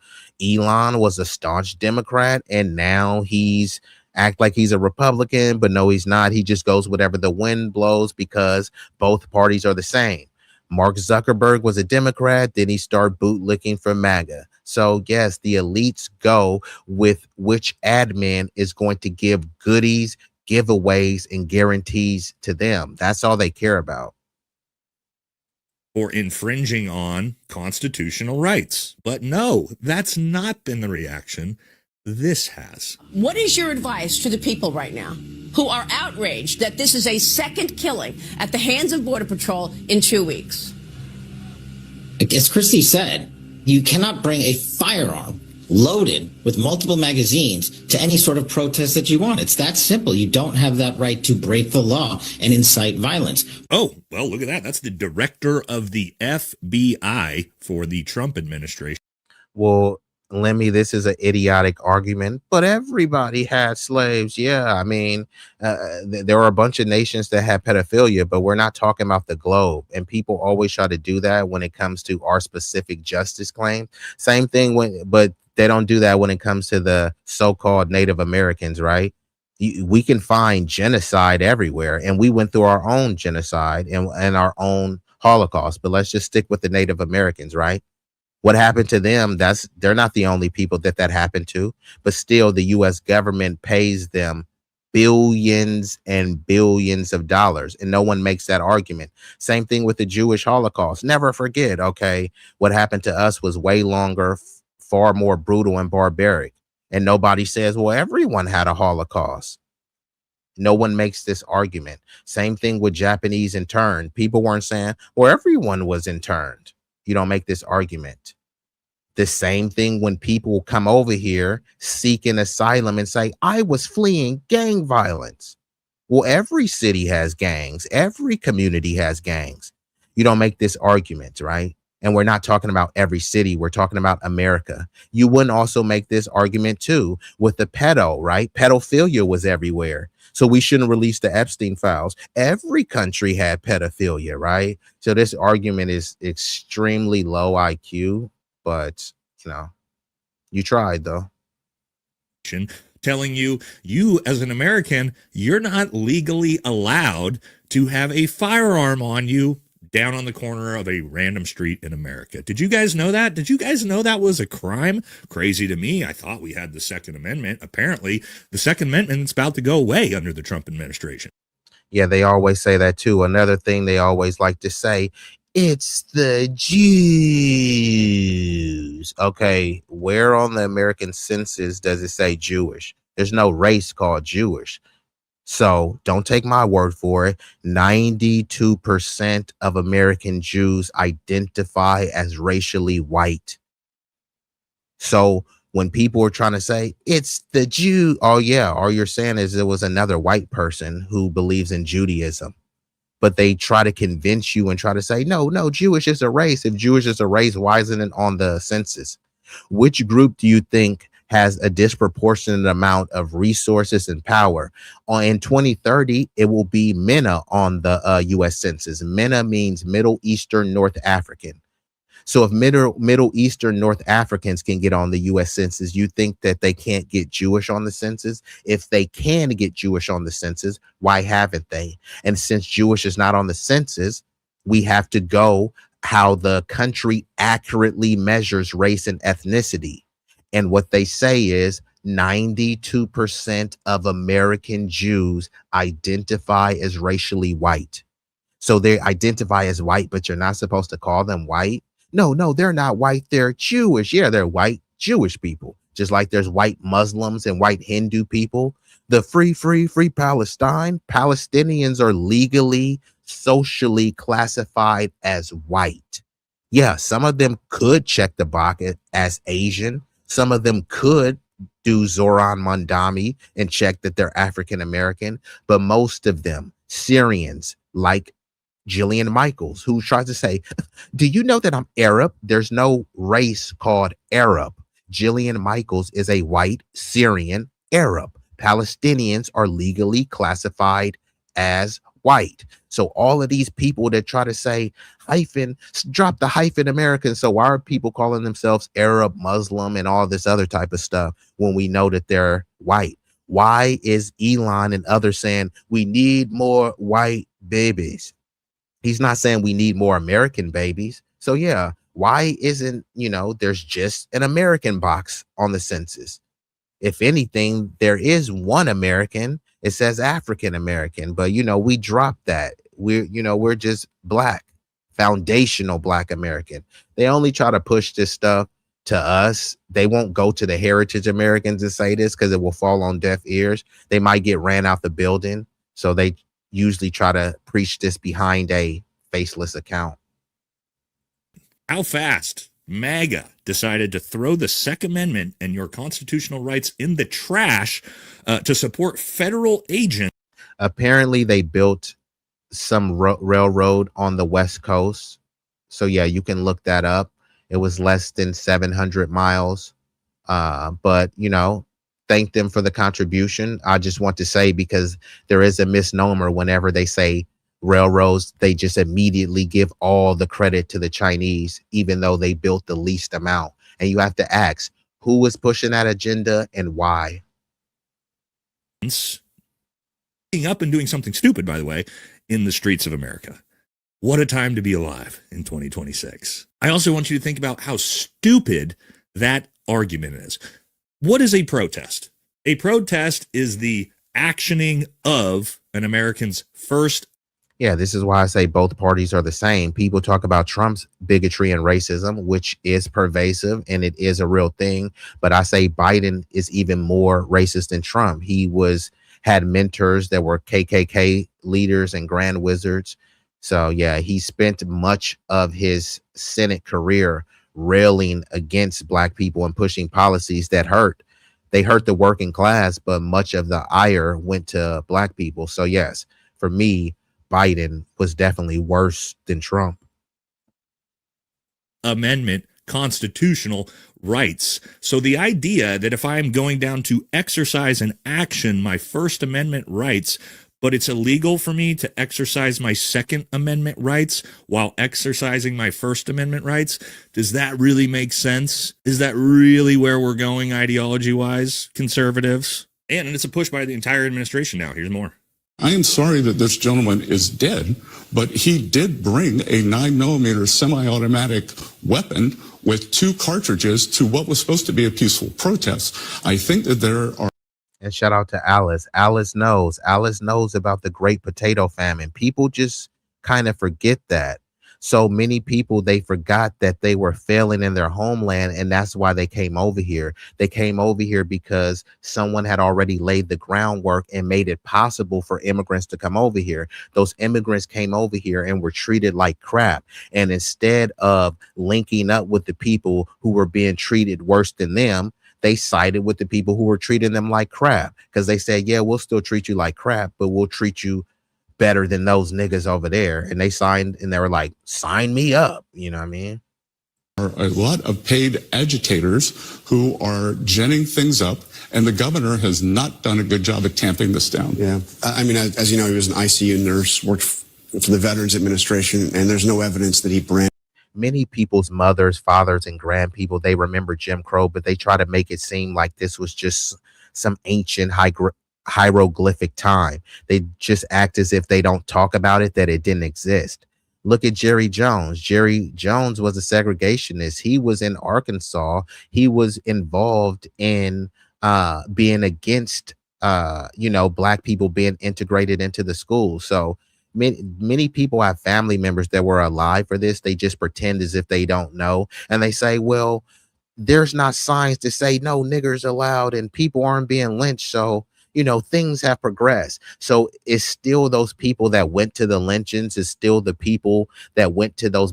[SPEAKER 2] Elon was a staunch Democrat and now he's act like he's a Republican, but no, he's not. He just goes whatever the wind blows because both parties are the same. Mark Zuckerberg was a Democrat, then he started bootlicking for MAGA. So yes, the elites go with which admin is going to give goodies, giveaways, and guarantees to them. That's all they care about.
[SPEAKER 15] Or infringing on constitutional rights. But no, that's not been the reaction. This has.
[SPEAKER 11] What is your advice to the people right now who are outraged that this is a second killing at the hands of Border Patrol in 2 weeks?
[SPEAKER 12] As Christy said, you cannot bring a firearm loaded with multiple magazines to any sort of protest that you want. It's that simple. You don't have that right to break the law and incite violence.
[SPEAKER 15] Oh, well, look at that. That's the director of the FBI for the Trump administration.
[SPEAKER 2] Well, Lemmy, this is an idiotic argument, but everybody had slaves. Yeah, I mean, there are a bunch of nations that have pedophilia, but we're not talking about the globe. And people always try to do that when it comes to our specific justice claim. Same thing but They don't do that when it comes to the so-called Native Americans, right? We can find genocide everywhere, and we went through our own genocide and our own Holocaust. But let's just stick with the Native Americans, right? What happened to them? They're not the only people that happened to, but still the US government pays them billions and billions of dollars, and no one makes that argument. Same thing with the Jewish Holocaust. Never forget, okay, what happened to us was way longer, far more brutal and barbaric. And nobody says, well, everyone had a Holocaust. No one makes this argument. Same thing with Japanese interned. People weren't saying, well, everyone was interned. You don't make this argument. The same thing when people come over here seeking asylum and say, I was fleeing gang violence. Well, every city has gangs. Every community has gangs. You don't make this argument, right? And we're not talking about every city. We're talking about America. You wouldn't also make this argument too with the pedo, right? Pedophilia was everywhere. So we shouldn't release the Epstein files. Every country had pedophilia, right? So this argument is extremely low IQ, but you tried though.
[SPEAKER 15] Telling you as an American, you're not legally allowed to have a firearm on you down on the corner of a random street in America. Did you guys know that? Did you guys know that was a crime? Crazy to me. I thought we had the Second Amendment. Apparently, the Second Amendment's about to go away under the Trump administration.
[SPEAKER 2] Yeah, they always say that too. Another thing they always like to say, it's the Jews. Okay, where on the American census does it say Jewish? There's no race called Jewish. So don't take my word for it. 92% of American Jews identify as racially white. So when people are trying to say it's the Jew, oh yeah, all you're saying is it was another white person who believes in Judaism. But they try to convince you and try to say, no, Jewish is a race. If Jewish is a race, why isn't it on the census? Which group do you think has a disproportionate amount of resources and power? In 2030, it will be MENA on the U.S. Census. MENA means Middle Eastern North African. So if Middle Eastern North Africans can get on the U.S. Census, you think that they can't get Jewish on the census? If they can get Jewish on the census, why haven't they? And since Jewish is not on the census, we have to go how the country accurately measures race and ethnicity. And what they say is 92% of American Jews identify as racially white. So they identify as white, but you're not supposed to call them white. No, they're not white. They're Jewish. Yeah, they're white Jewish people. Just like there's white Muslims and white Hindu people. The free Palestine. Palestinians are legally, socially classified as white. Yeah, some of them could check the box as Asian. Some of them could do Zoran Mondami and check that they're African American, but most of them, Syrians, like Jillian Michaels, who tries to say, do you know that I'm Arab? There's no race called Arab. Jillian Michaels is a white Syrian Arab. Palestinians are legally classified as white. So all of these people that try to say hyphen, drop the hyphen American. So why are people calling themselves Arab, Muslim, and all this other type of stuff when we know that they're white? Why is Elon and others saying we need more white babies? He's not saying we need more American babies. So yeah, why isn't, there's just an American box on the census? If anything, there is one American. It says African American, but we dropped that. We're just black, foundational black American. They only try to push this stuff to us. They won't go to the heritage Americans and say this because it will fall on deaf ears. They might get ran out the building. So they usually try to preach this behind a faceless account.
[SPEAKER 15] How fast MAGA decided to throw the Second Amendment and your constitutional rights in the trash to support federal agents.
[SPEAKER 2] Apparently they built some railroad on the West Coast. So yeah, you can look that up. It was less than 700 miles. But thank them for the contribution. I just want to say, because there is a misnomer whenever they say railroads, they just immediately give all the credit to the Chinese, even though they built the least amount. And you have to ask, Who was pushing that agenda and why?
[SPEAKER 15] Up and doing something stupid, by the way, in the streets of America. What a time to be alive in 2026. I also want you to think about how stupid that argument is. What is a protest? A protest is the actioning of an American's first.
[SPEAKER 2] Yeah, this is why I say both parties are the same. People talk about Trump's bigotry and racism, which is pervasive and it is a real thing. But I say Biden is even more racist than Trump. He had mentors that were KKK leaders and grand wizards. So yeah, he spent much of his Senate career railing against black people and pushing policies that hurt. They hurt the working class, but much of the ire went to black people. So yes, for me, Biden was definitely worse than Trump.
[SPEAKER 15] Amendment constitutional rights. So the idea that if I'm going down to exercise and action my First Amendment rights, but it's illegal for me to exercise my Second Amendment rights while exercising my First Amendment rights, does that really make sense? Is that really where we're going ideology-wise, conservatives? And it's a push by the entire administration now. Here's more.
[SPEAKER 13] I am sorry that this gentleman is dead, but he did bring a 9mm semi-automatic weapon with 2 cartridges to what was supposed to be a peaceful protest. I think that there are.
[SPEAKER 2] And shout out to Alice. Alice knows about the Great Potato Famine. People just kind of forget that. So many people, they forgot that they were failing in their homeland, and that's why they came over here. They came over here because someone had already laid the groundwork and made it possible for immigrants to come over here. Those immigrants came over here and were treated like crap. And instead of linking up with the people who were being treated worse than them, they sided with the people who were treating them like crap, because they said, yeah, we'll still treat you like crap, but we'll treat you better than those niggas over there. And they signed, and they were like, sign me up. You know what I mean?
[SPEAKER 13] A lot of paid agitators who are ginning things up, and the governor has not done a good job at tamping this down.
[SPEAKER 14] Yeah. I mean, as you know, he was an ICU nurse, worked for the Veterans Administration, and there's no evidence that he branded.
[SPEAKER 2] Many people's mothers, fathers, and grandpeople, they remember Jim Crow, but they try to make it seem like this was just some ancient hieroglyphic time. They just act as if they don't talk about it, that it didn't exist. Look at Jerry Jones. Jerry Jones was a segregationist. He was in Arkansas. He was involved in being against black people being integrated into the school. So many people have family members that were alive for this. They just pretend as if they don't know, and they say, well, there's not signs to say no niggers allowed and people aren't being lynched. So, things have progressed. So it's still those people that went to the lynchings. It's still the people that went to those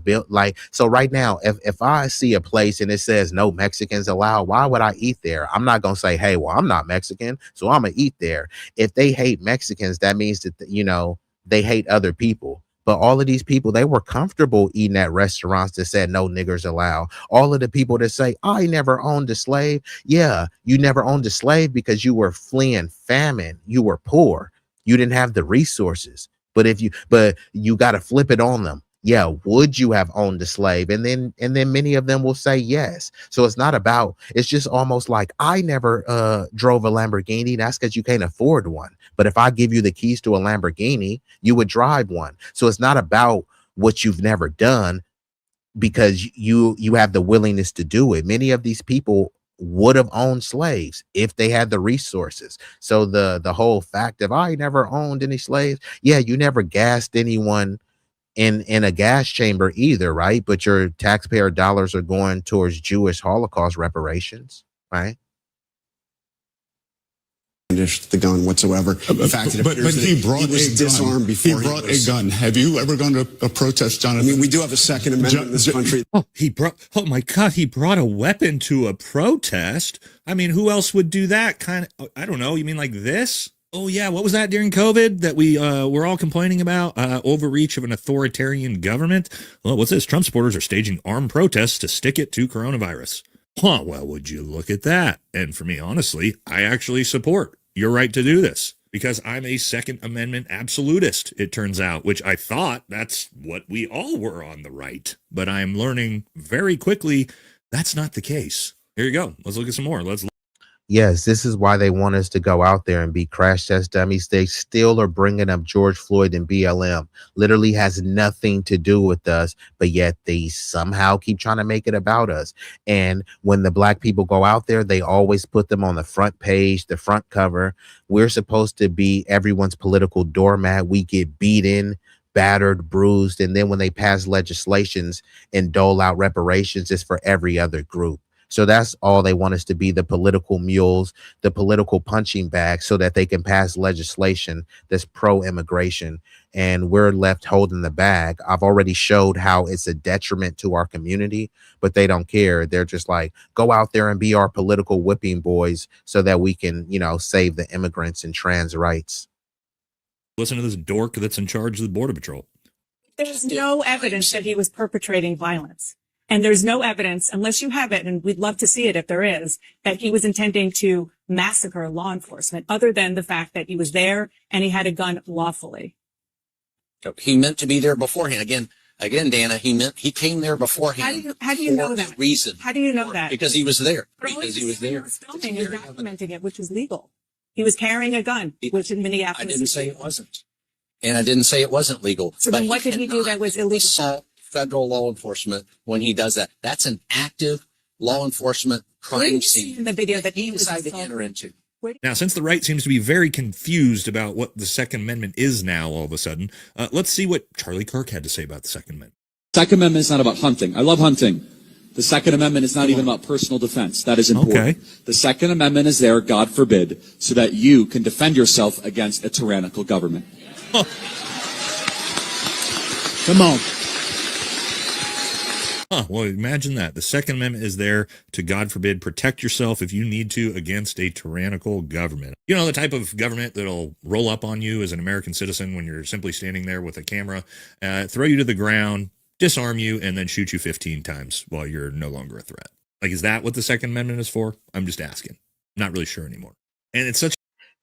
[SPEAKER 2] so right now, if I see a place and it says no Mexicans allowed, why would I eat there? I'm not going to say, hey, well, I'm not Mexican, so I'm going to eat there. If they hate Mexicans, that means that, they hate other people. But all of these people, they were comfortable eating at restaurants that said no niggers allowed. All of the people that say, I never owned a slave. Yeah, you never owned a slave because you were fleeing famine. You were poor. You didn't have the resources. But you got to flip it on them. Yeah, would you have owned a slave? And then many of them will say yes. So it's just almost like, I never drove a Lamborghini. That's because you can't afford one. But if I give you the keys to a Lamborghini, you would drive one. So it's not about what you've never done, because you have the willingness to do it. Many of these people would have owned slaves if they had the resources. So the whole fact of I never owned any slaves. Yeah, you never gassed anyone in a gas chamber either, right? But your taxpayer dollars are going towards Jewish Holocaust reparations, right?
[SPEAKER 14] The gun whatsoever. In fact,
[SPEAKER 13] but he was disarmed before he brought a gun. Have you ever gone to a protest, Jonathan?
[SPEAKER 14] I mean, we do have a Second Amendment in this country.
[SPEAKER 15] Oh my God, he brought a weapon to a protest. I mean, who else would do that? I don't know. You mean like this? Oh yeah, what was that during COVID that we were all complaining about? Overreach of an authoritarian government? Well, what's this? Trump supporters are staging armed protests to stick it to coronavirus. Huh, well, would you look at that? And for me, honestly, I actually support your right to do this, because I'm a Second Amendment absolutist, it turns out, which I thought that's what we all were on the right. But I'm learning very quickly that's not the case. Here you go. Let's look at some more.
[SPEAKER 2] Yes, this is why they want us to go out there and be crash test dummies. They still are bringing up George Floyd and BLM. Literally has nothing to do with us, but yet they somehow keep trying to make it about us. And when the black people go out there, they always put them on the front page, the front cover. We're supposed to be everyone's political doormat. We get beaten, battered, bruised, and then when they pass legislations and dole out reparations, it's for every other group. So that's all they want us to be, the political mules, the political punching bag, so that they can pass legislation that's pro-immigration. And we're left holding the bag. I've already showed how it's a detriment to our community, but they don't care. They're just like, go out there and be our political whipping boys so that we can, save the immigrants and trans rights.
[SPEAKER 15] Listen to this dork that's in charge of the Border Patrol.
[SPEAKER 17] There's no evidence that he was perpetrating violence. And there's no evidence, unless you have it, and we'd love to see it if there is, that he was intending to massacre law enforcement, other than the fact that he was there and he had a gun lawfully.
[SPEAKER 18] He meant to be there beforehand. Again, Dana, he came there beforehand.
[SPEAKER 17] How do you know that?
[SPEAKER 18] Reason.
[SPEAKER 17] How do you know that?
[SPEAKER 18] Because he was there.
[SPEAKER 17] Because he was there. He was filming and documenting it, which is legal. He was carrying a gun, which in Minneapolis.
[SPEAKER 18] I didn't say it wasn't. And I didn't say it wasn't legal.
[SPEAKER 17] So then what did he do that was illegal?
[SPEAKER 18] Assault federal law enforcement when he does that. That's an active law enforcement crime scene.
[SPEAKER 17] In the video that
[SPEAKER 18] he decided to enter into.
[SPEAKER 15] Now, since the right seems to be very confused about what the Second Amendment is now all of a sudden, let's see what Charlie Kirk had to say about the Second Amendment.
[SPEAKER 19] Second Amendment is not about hunting. I love hunting. The Second Amendment is not even about personal defense. That is important.
[SPEAKER 15] Okay.
[SPEAKER 19] The Second Amendment is there, God forbid, so that you can defend yourself against a tyrannical government.
[SPEAKER 4] Come on.
[SPEAKER 15] Well, imagine that. The Second Amendment is there to, God forbid, protect yourself if you need to against a tyrannical government. You know, the type of government that'll roll up on you as an American citizen when you're simply standing there with a camera, throw you to the ground, disarm you, and then shoot you 15 times while you're no longer a threat. Like, is that what the Second Amendment is for? I'm just asking. I'm not really sure anymore. And it's such.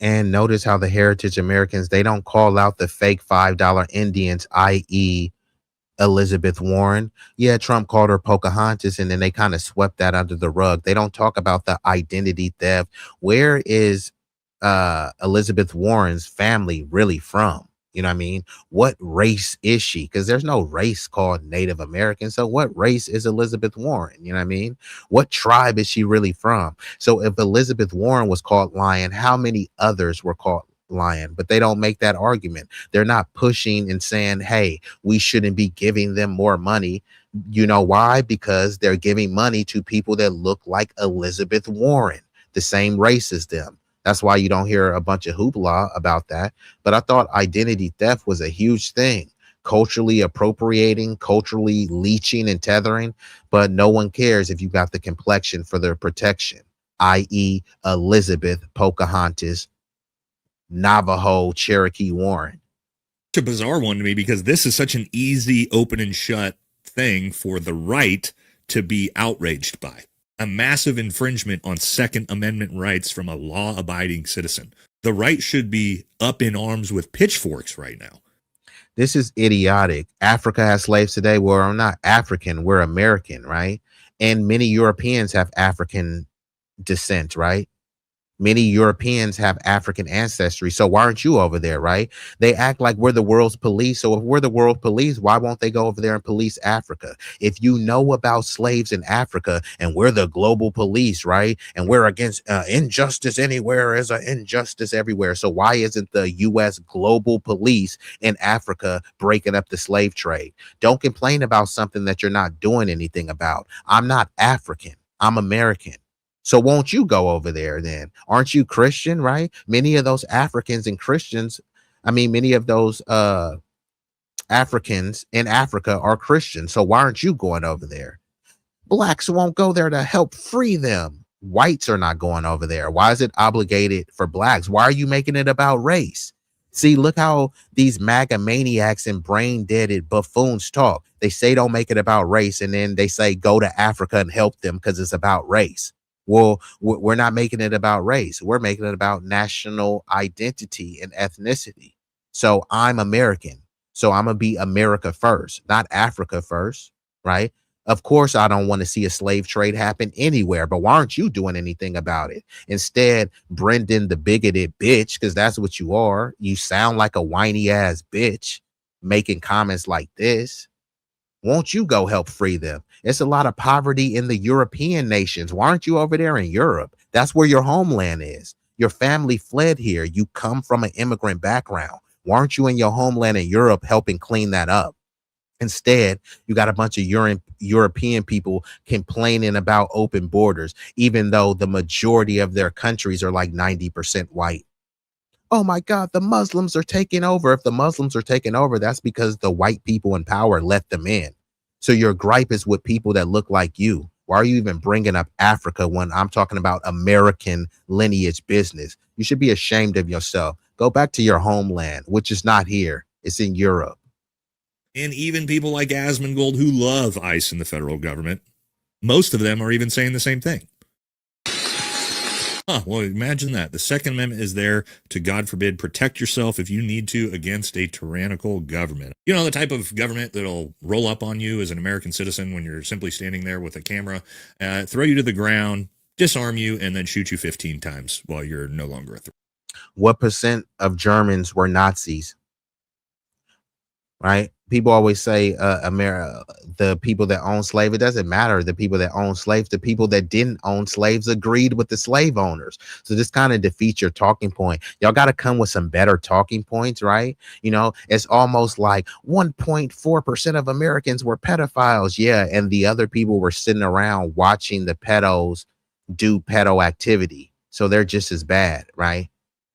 [SPEAKER 2] And notice how the Heritage Americans, they don't call out the fake $5 Indians, i.e., Elizabeth Warren. Yeah, Trump called her Pocahontas, and then they kind of swept that under the rug. They don't talk about the identity theft. Where is Elizabeth Warren's family really from? You know what I mean? What race is she? Because there's no race called Native American. So what race is Elizabeth Warren? You know what I mean? What tribe is she really from? So if Elizabeth Warren was called Lion, how many others were called Lion? But they don't make that argument. They're not pushing and saying, hey, we shouldn't be giving them more money. You know why? Because they're giving money to people that look like Elizabeth Warren, the same race as them. That's why you don't hear a bunch of hoopla about that. But I thought identity theft was a huge thing. Culturally appropriating, culturally leeching and tethering. But no one cares if you got the complexion for their protection, i.e. Elizabeth Pocahontas Navajo Cherokee Warren.
[SPEAKER 15] It's a bizarre one to me because this is such an easy open and shut thing for the right to be outraged by. A massive infringement on Second Amendment rights from a law-abiding citizen. The right should be up in arms with pitchforks right now.
[SPEAKER 2] This is idiotic. Africa has slaves today. Well, I'm not African. We're American, right? And many Europeans have African descent, right? Many Europeans have African ancestry. So why aren't you over there, right? They act like we're the world's police. So if we're the world police, why won't they go over there and police Africa? If you know about slaves in Africa and we're the global police, right? And we're against injustice anywhere is an injustice everywhere. So why isn't the U.S. global police in Africa breaking up the slave trade? Don't complain about something that you're not doing anything about. I'm not African. I'm American. So won't you go over there then? Aren't you Christian, right? Many of those Africans and Christians, many of those Africans in Africa are Christian. So why aren't you going over there? Blacks won't go there to help free them. Whites are not going over there. Why is it obligated for blacks? Why are you making it about race? See, look how these MAGA maniacs and brain-deaded buffoons talk. They say don't make it about race, and then they say go to Africa and help them because it's about race. Well, we're not making it about race. We're making it about national identity and ethnicity. So I'm American. So I'm going to be America first, not Africa first, right? Of course, I don't want to see a slave trade happen anywhere, but why aren't you doing anything about it? Instead, Brendan, the bigoted bitch, because that's what you are. You sound like a whiny ass bitch making comments like this. Won't you go help free them? It's a lot of poverty in the European nations. Why aren't you over there in Europe? That's where your homeland is. Your family fled here. You come from an immigrant background. Why aren't you in your homeland in Europe helping clean that up? Instead, you got a bunch of European people complaining about open borders, even though the majority of their countries are like 90% white. Oh my God, the Muslims are taking over. If the Muslims are taking over, that's because the white people in power let them in. So your gripe is with people that look like you. Why are you even bringing up Africa when I'm talking about American lineage business? You should be ashamed of yourself. Go back to your homeland, which is not here. It's in Europe.
[SPEAKER 15] And even people like Asmongold who love ICE and the federal government, most of them are even saying the same thing. Well, imagine that. The Second Amendment is there to, God forbid, protect yourself if you need to against a tyrannical government. You know, the type of government that'll roll up on you as an American citizen when you're simply standing there with a camera, throw you to the ground, disarm you, and then shoot you 15 times while you're no longer a threat.
[SPEAKER 2] What percent of Germans were Nazis? Right? People always say the people that own slaves. It doesn't matter. The people that own slaves, the people that didn't own slaves agreed with the slave owners. So this kind of defeats your talking point. Y'all got to come with some better talking points, right? You know, it's almost like 1.4% of Americans were pedophiles. Yeah. And the other people were sitting around watching the pedos do pedo activity. So they're just as bad, right?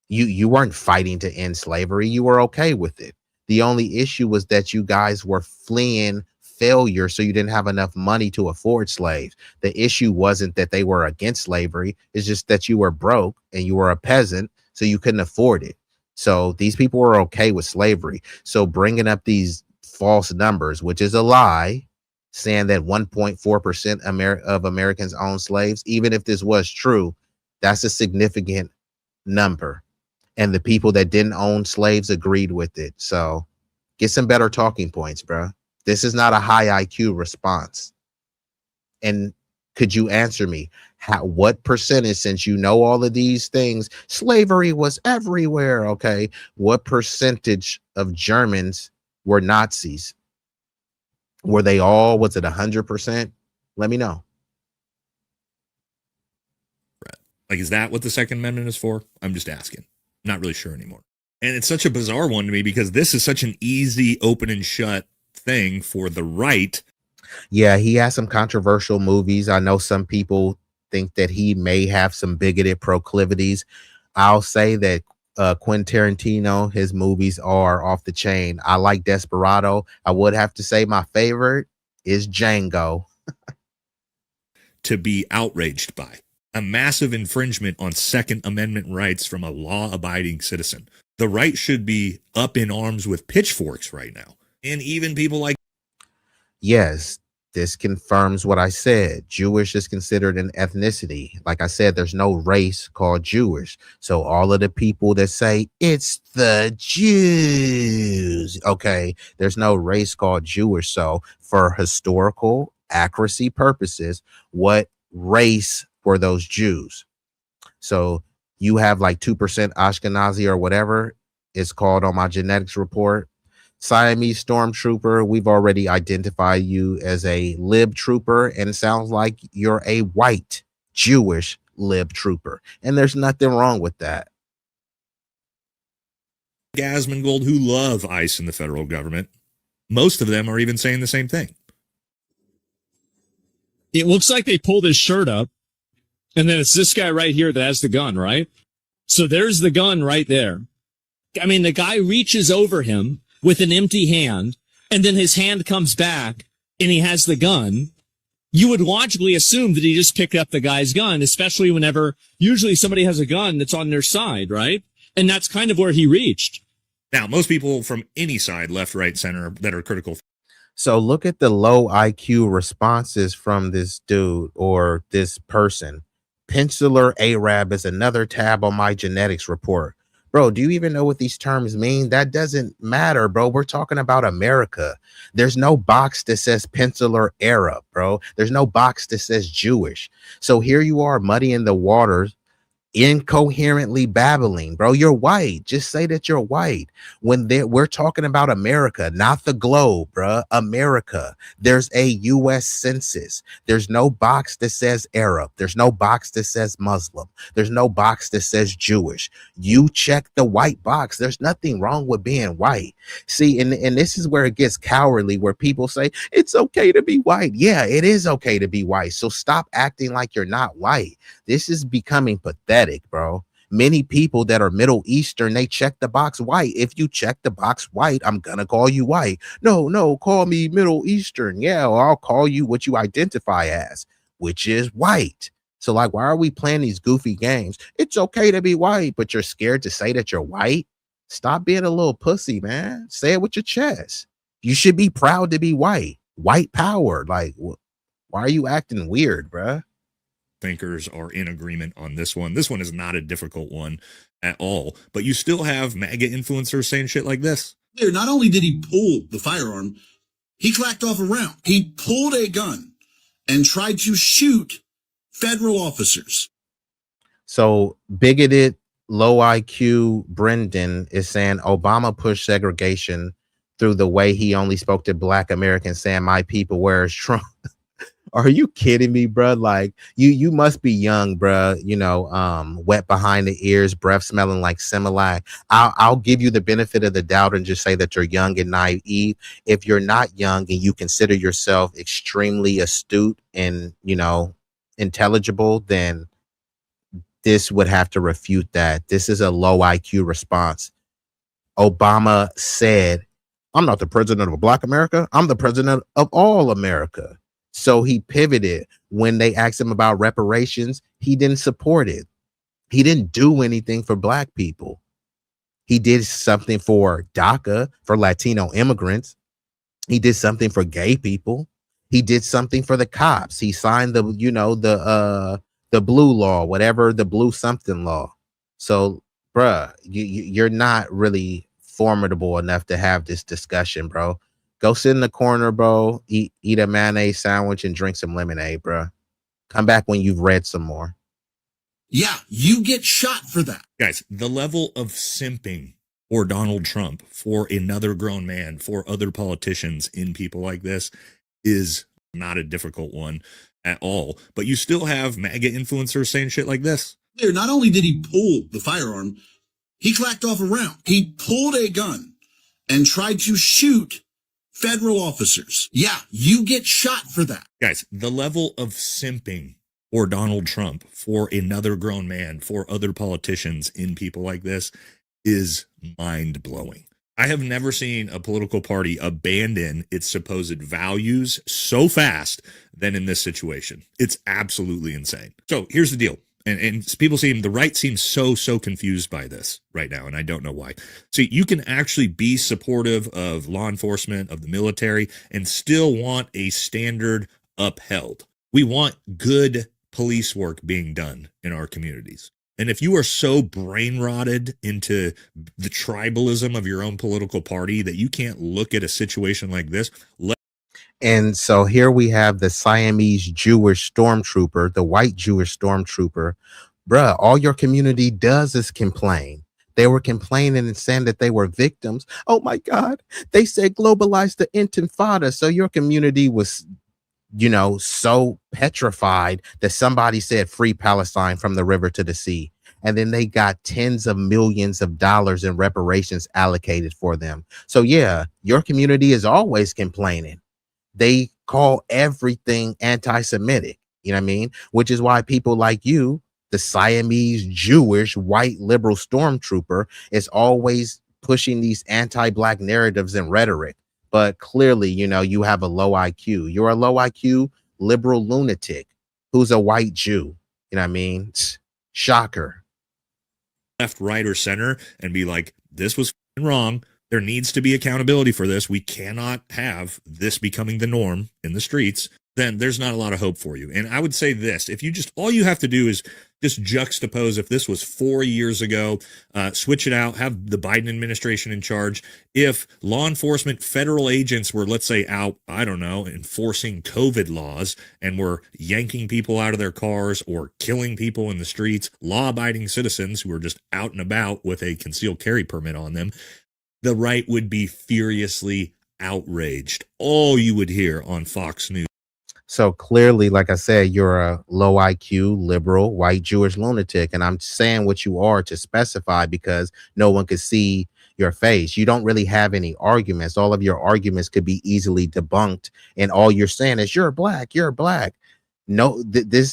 [SPEAKER 2] You weren't fighting to end slavery. You were okay with it. The only issue was that you guys were fleeing failure, so you didn't have enough money to afford slaves. The issue wasn't that they were against slavery. It's just that you were broke and you were a peasant, so you couldn't afford it. So these people were okay with slavery. So bringing up these false numbers, which is a lie, saying that 1.4% of Americans own slaves, even if this was true, that's a significant number. And the people that didn't own slaves agreed with it. So get some better talking points, bro. This is not a high IQ response. And could you answer me? What percentage, since you know all of these things, slavery was everywhere, okay? What percentage of Germans were Nazis? Were they all, was it 100%? Let me know.
[SPEAKER 15] Like, is that what the Second Amendment is for? I'm just asking. Not really sure anymore. And it's such a bizarre one to me because this is such an easy open and shut thing for the right.
[SPEAKER 2] Yeah, he has some controversial movies. I know some people think that he may have some bigoted proclivities. I'll say that Quentin Tarantino, his movies are off the chain. I like Desperado. I would have to say my favorite is Django.
[SPEAKER 15] To be outraged by. A massive infringement on Second Amendment rights from a law-abiding citizen. The right should be up in arms with pitchforks right now. And even people like...
[SPEAKER 2] Yes, this confirms what I said. Jewish is considered an ethnicity. Like I said, there's no race called Jewish. So all of the people that say it's the Jews, okay, there's no race called Jewish. So for historical accuracy purposes, what race for those Jews? So you have like 2% Ashkenazi or whatever it's called on my genetics report. Siamese stormtrooper, we've already identified you as a lib trooper, and it sounds like you're a white Jewish lib trooper, and there's nothing wrong with that.
[SPEAKER 15] Asmongold who love ICE and the federal government, most of them are even saying the same thing.
[SPEAKER 20] It looks like they pulled his shirt up, and then it's this guy right here that has the gun, right? So there's the gun right there. I mean, the guy reaches over him with an empty hand, and then his hand comes back, and he has the gun. You would logically assume that he just picked up the guy's gun, especially whenever usually somebody has a gun that's on their side, right? And that's kind of where he reached.
[SPEAKER 15] Now, most people from any side, left, right, center, that are critical.
[SPEAKER 2] So look at the low IQ responses from this dude or this person. Penciler Arab is another tab on my genetics report. Bro, do you even know what these terms mean? That doesn't matter, bro. We're talking about America. There's no box that says penciler Arab, bro. There's no box that says Jewish. So here you are muddying the waters, incoherently babbling, bro. You're white. Just say that you're white. We're talking about America, not the globe, bro. America. There's a U.S. census. There's no box that says Arab. There's no box that says Muslim. There's no box that says Jewish. You check the white box. There's nothing wrong with being white. See, and this is where it gets cowardly, where people say it's okay to be white. Yeah, it is okay to be white. So stop acting like you're not white. This is becoming pathetic, bro. Many people that are Middle Eastern, they check the box white. If you check the box white, I'm gonna call you white. No, call me Middle Eastern. Yeah, or I'll call you what you identify as, which is white. So like, why are we playing these goofy games? It's okay to be white, but you're scared to say that you're white. Stop being a little pussy, man. Say it with your chest. You should be proud to be white. White power. Like, why are you acting weird, bruh?
[SPEAKER 15] Thinkers are in agreement on this one. This one is not a difficult one at all, but you still have MAGA influencers saying shit like this.
[SPEAKER 21] Not only did he pull the firearm, he clacked off a round. He pulled a gun and tried to shoot federal officers.
[SPEAKER 2] So bigoted, low IQ Brendan is saying Obama pushed segregation through the way he only spoke to Black Americans, saying my people, whereas Trump. Are you kidding me, bro? Like you must be young, bro. You know, wet behind the ears, breath smelling like Similac. I'll give you the benefit of the doubt and just say that you're young and naive. If you're not young and you consider yourself extremely astute and, you know, intelligible, then this would have to refute that. This is a low IQ response. Obama said, I'm not the president of Black America. I'm the president of all America. So he pivoted. When they asked him about reparations, he didn't support it. He didn't do anything for Black people. He did something for DACA, for Latino immigrants. He did something for gay people. He did something for the cops. He signed the, you know, the blue law, whatever, the blue something law. So, bruh, you're not really formidable enough to have this discussion, bro. Go sit in the corner, bro. Eat a mayonnaise sandwich and drink some lemonade, bro. Come back when you've read some more.
[SPEAKER 21] Yeah, you get shot for that.
[SPEAKER 15] Guys, the level of simping for Donald Trump, for another grown man, for other politicians in people like this is not a difficult one at all. But you still have MAGA influencers saying shit like this.
[SPEAKER 21] Not only did he pull the firearm, he clacked off a round. He pulled a gun and tried to shoot federal officers. Yeah, you get shot for that.
[SPEAKER 15] Guys, the level of simping for Donald Trump, for another grown man, for other politicians in people like this is mind-blowing. I have never seen a political party abandon its supposed values so fast than in this situation. It's absolutely insane. So here's the deal. And people seem, the right seems so confused by this right now, and I don't know why. So you can actually be supportive of law enforcement, of the military, and still want a standard upheld. We want good police work being done in our communities. And if you are so brain rotted into the tribalism of your own political party that you can't look at a situation like this,
[SPEAKER 2] and so here we have the Siamese Jewish stormtrooper, the white Jewish stormtrooper. Bruh, all your community does is complain. They were complaining and saying that they were victims. Oh my God, they said globalize the intifada. So your community was, you know, so petrified that somebody said free Palestine from the river to the sea. And then they got tens of millions of dollars in reparations allocated for them. So yeah, your community is always complaining. They call everything anti-Semitic, you know what I mean? Which is why people like you, the Siamese Jewish white liberal stormtrooper, is always pushing these anti-Black narratives and rhetoric. But clearly, you know, you have a low IQ. You're a low IQ liberal lunatic who's a white Jew. You know what I mean? Shocker.
[SPEAKER 15] Left, right, or center and be like, this was wrong. There needs to be accountability for this. We cannot have this becoming the norm in the streets. then there's not a lot of hope for you. And I would say this, if you just, all you have to do is just juxtapose if this was 4 years ago, switch it out, have the Biden administration in charge. If law enforcement, federal agents were, let's say, out, I don't know, enforcing COVID laws and were yanking people out of their cars or killing people in the streets, law-abiding citizens who are just out and about with a concealed carry permit on them, the right would be furiously outraged. All you would hear on Fox News.
[SPEAKER 2] So clearly, like I said, you're a low IQ, liberal, white Jewish lunatic. And I'm saying what you are to specify because no one could see your face. You don't really have any arguments. All of your arguments could be easily debunked. And all you're saying is you're black, you're black. No,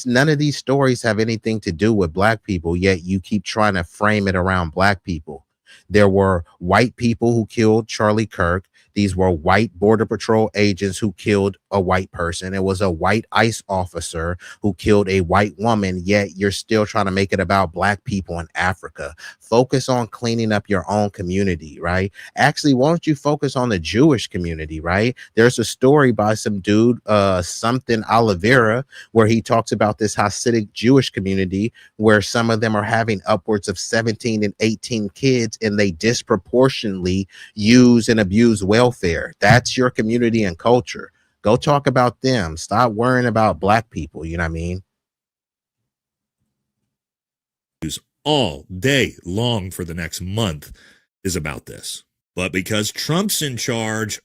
[SPEAKER 2] none of these stories have anything to do with black people, yet you keep trying to frame it around black people. There were white people who killed Charlie Kirk. These were white Border Patrol agents who killed a white person. It was a white ICE officer who killed a white woman, yet you're still trying to make it about black people in Africa. Focus on cleaning up your own community, right? Actually, why don't you focus on the Jewish community, right? There's a story by some dude, something Oliveira, where he talks about this Hasidic Jewish community where some of them are having upwards of 17 and 18 kids and they disproportionately use and abuse welfare. That's your community and culture. Go talk about them. Stop worrying about black people. You know what I mean?
[SPEAKER 15] All day long for the next month is about this. But because Trump's in charge,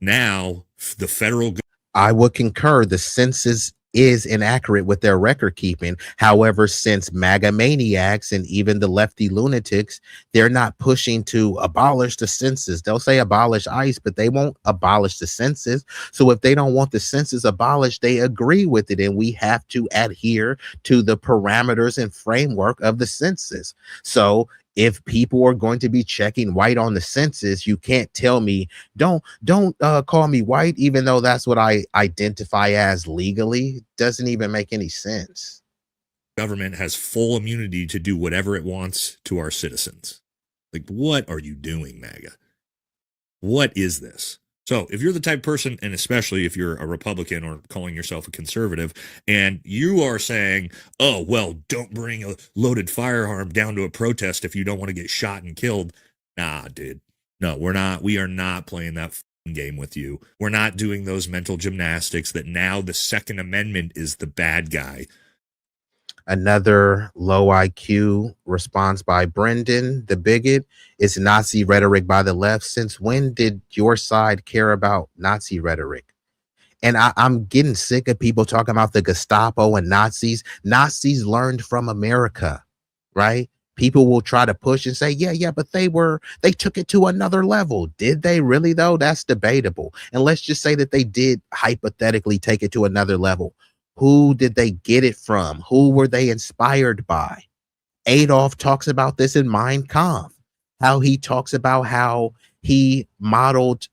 [SPEAKER 15] now the federal.
[SPEAKER 2] I would concur. The census is inaccurate with their record keeping. However, since MAGA maniacs and even the lefty lunatics, they're not pushing to abolish the census. They'll say abolish ICE, but they won't abolish the census. So if they don't want the census abolished, they agree with it. And we have to adhere to the parameters and framework of the census. So if people are going to be checking white on the census, you can't tell me, don't call me white, even though that's what I identify as legally. Doesn't even make any sense.
[SPEAKER 15] Government has full immunity to do whatever it wants to our citizens. Like, what are you doing, MAGA? What is this? So if you're the type of person, and especially if you're a Republican or calling yourself a conservative, and you are saying, oh, well, don't bring a loaded firearm down to a protest if you don't want to get shot and killed. Nah, dude. No, we're not. We are not playing that game with you. We're not doing those mental gymnastics that now the Second Amendment is the bad guy.
[SPEAKER 2] Another low IQ response by Brendan, the bigot, is Nazi rhetoric by the left. Since when did your side care about Nazi rhetoric? And I'm getting sick of people talking about the Gestapo and Nazis. Nazis learned from America, right? People will try to push and say, yeah, but they took it to another level. Did they really though? That's debatable. And let's just say that they did hypothetically take it to another level. Who did they get it from? Who were they inspired by? Adolf talks about this in Mein Kampf, how he talks about how he modeled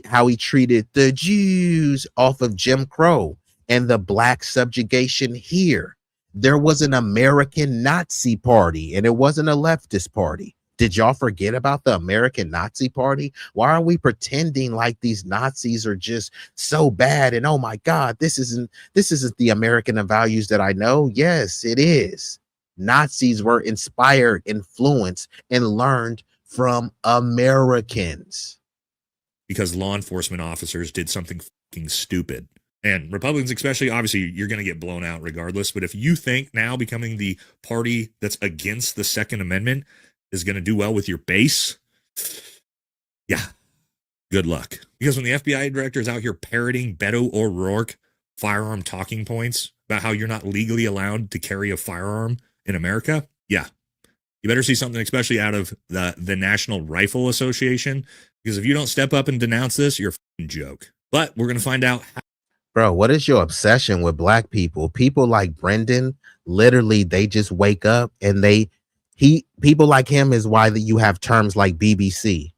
[SPEAKER 2] how he treated the Jews off of Jim Crow and the black subjugation here. There was an American Nazi party and it wasn't a leftist party. Did y'all forget about the American Nazi Party? Why are we pretending like these Nazis are just so bad? And oh my God, this isn't the American values that I know. Yes, it is. Nazis were inspired, influenced, and learned from Americans.
[SPEAKER 15] Because law enforcement officers did something fucking stupid. And Republicans especially, obviously, you're going to get blown out regardless. But if you think now becoming the party that's against the Second Amendment is going to do well with your base, yeah, good luck. Because when the FBI director is out here parroting Beto O'Rourke firearm talking points about how you're not legally allowed to carry a firearm in America, yeah, you better see something, especially out of the National Rifle Association, because if you don't step up and denounce this, you're a fucking joke. But we're going to find out how.
[SPEAKER 2] Bro, what is your obsession with black people? People like Brendan, literally, they just wake up and people like him is why you have terms like BBC,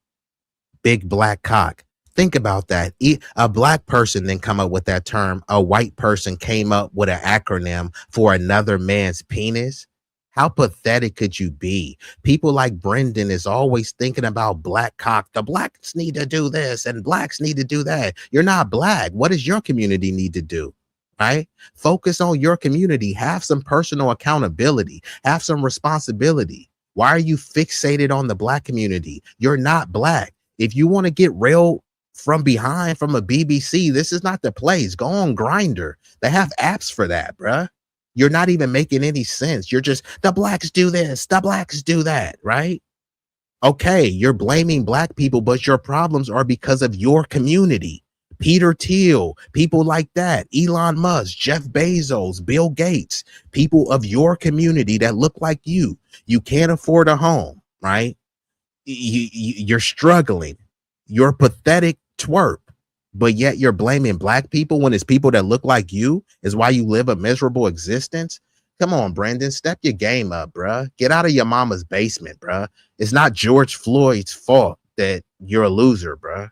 [SPEAKER 2] big black cock. Think about that. A black person didn't come up with that term. A white person came up with an acronym for another man's penis. How pathetic could you be? People like Brendan is always thinking about black cock. The blacks need to do this and blacks need to do that. You're not black. What does your community need to do? Right? Focus on your community. Have some personal accountability. Have some responsibility. Why are you fixated on the black community? You're not black. If you want to get railed from behind from a BBC, this is not the place. Go on Grindr. They have apps for that, bruh. You're not even making any sense. You're just, the blacks do this, the blacks do that, right? Okay, you're blaming black people, but your problems are because of your community. Peter Thiel, people like that, Elon Musk, Jeff Bezos, Bill Gates, people of your community that look like you. You can't afford a home, right? You're struggling. You're pathetic twerp. But yet you're blaming black people when it's people that look like you is why you live a miserable existence. Come on, Brandon, step your game up, bruh. Get out of your mama's basement, bruh. It's not George Floyd's fault that you're a loser, bruh.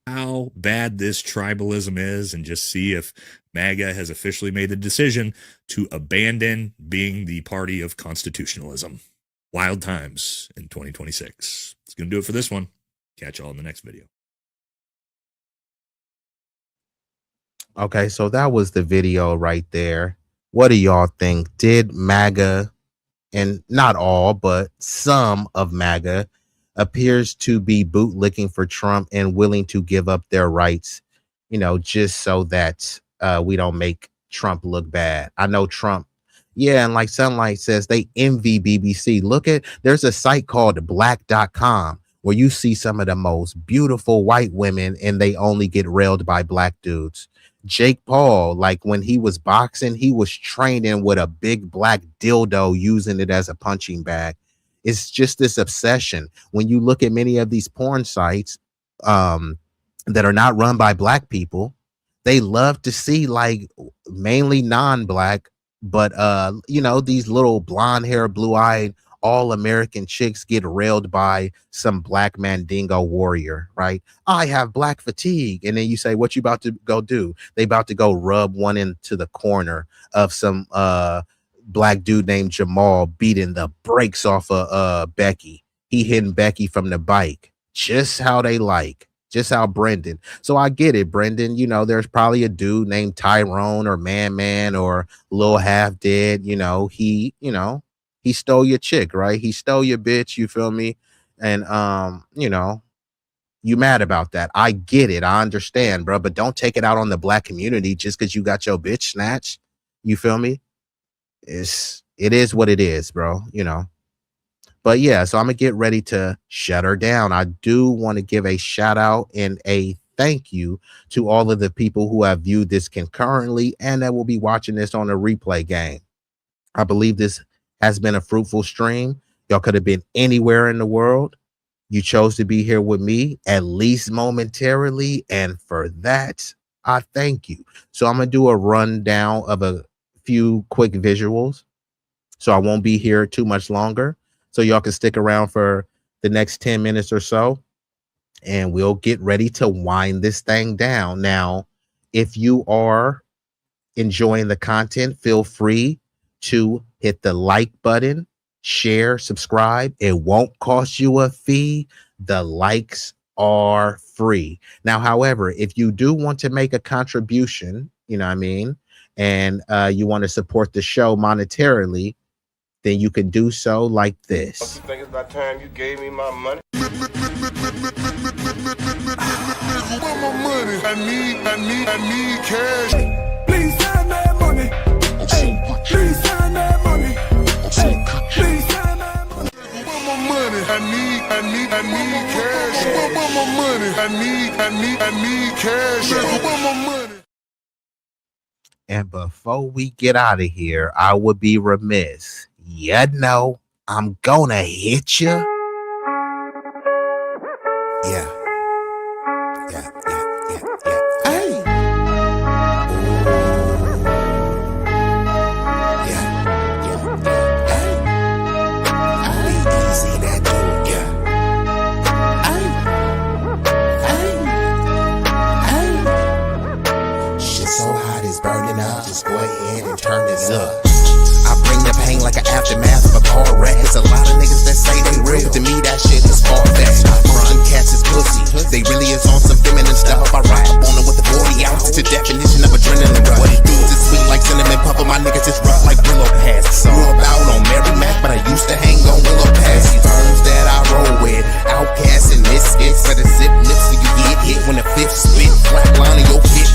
[SPEAKER 15] How bad this tribalism is, and just see if MAGA has officially made the decision to abandon being the party of constitutionalism. Wild times in 2026. It's going to do it for this one. Catch y'all in the next video.
[SPEAKER 2] Okay, so that was the video right there. What do y'all think? Did MAGA, and not all, but some of MAGA, appears to be bootlicking for Trump and willing to give up their rights, you know, just so that we don't make Trump look bad? I know Trump, yeah, and like Sunlight says, they envy BBC. Look at, there's a site called black.com where you see some of the most beautiful white women and they only get railed by black dudes. Jake Paul, like when he was boxing, he was training with a big black dildo, using it as a punching bag. It's just this obsession. When you look at many of these porn sites that are not run by black people, they love to see like mainly non-black, but you know, these little blonde hair, blue-eyed, all-American chicks get railed by some black mandingo warrior, right? I have black fatigue. And then you say, what you about to go do? They about to go rub one into the corner of some black dude named Jamal beating the brakes off of Becky. He hitting Becky from the bike. Just how they like. Just how Brendan. So I get it, Brendan. You know, there's probably a dude named Tyrone or Man or Lil Half Dead. You know, he stole your chick, right? He stole your bitch, you feel me? And you know, you mad about that. I get it. I understand, bro, but don't take it out on the black community just because you got your bitch snatched. You feel me? It is what it is, bro, you know. But yeah, so I'm gonna get ready to shut her down. I do want to give a shout out and a thank you to all of the people who have viewed this concurrently and that will be watching this on a replay game. I believe this has been a fruitful stream. Y'all could have been anywhere in the world. You chose to be here with me, at least momentarily, and for that, I thank you. So I'm gonna do a rundown of a few quick visuals, so I won't be here too much longer, so y'all can stick around for the next 10 minutes or so, and we'll get ready to wind this thing down. Now, if you are enjoying the content, feel free to hit the like button, share, subscribe. It won't cost you a fee. The likes are free. Now, however, if you do want to make a contribution, you know what I mean, and you want to support the show monetarily, then you can do so like this.
[SPEAKER 1] Don't you think it's about time you gave me my money? Where my money? I need cash. Please send that money. Please send that money. Please send that money. Where my money? I need cash. Where my money? I need cash. Where my money?
[SPEAKER 2] And before we get out of here, I would be remiss. You know, I'm gonna hit you. Yeah. Hey. B-Eazy Dat Dude, Shit so hot it's burning up. Just go ahead and turn this up. I bring the pain like an aftermath of a car wreck. There's a lot of niggas that say they real. To me, that shit is far-fetched. Most them cats is pussy. They really is on some feminine stuff. I ride up on them with the 40 ounces to definition of adrenaline rush. What he do is sweet like cinnamon puffer. My niggas is rough like Brillo pads. Grew up out on Mary Mac, but I used to hang on Willow Pass. These birds that I roll with, outcasts and misfits. Better zip lips so you get hit when the fifth spit. Flat line in your pit.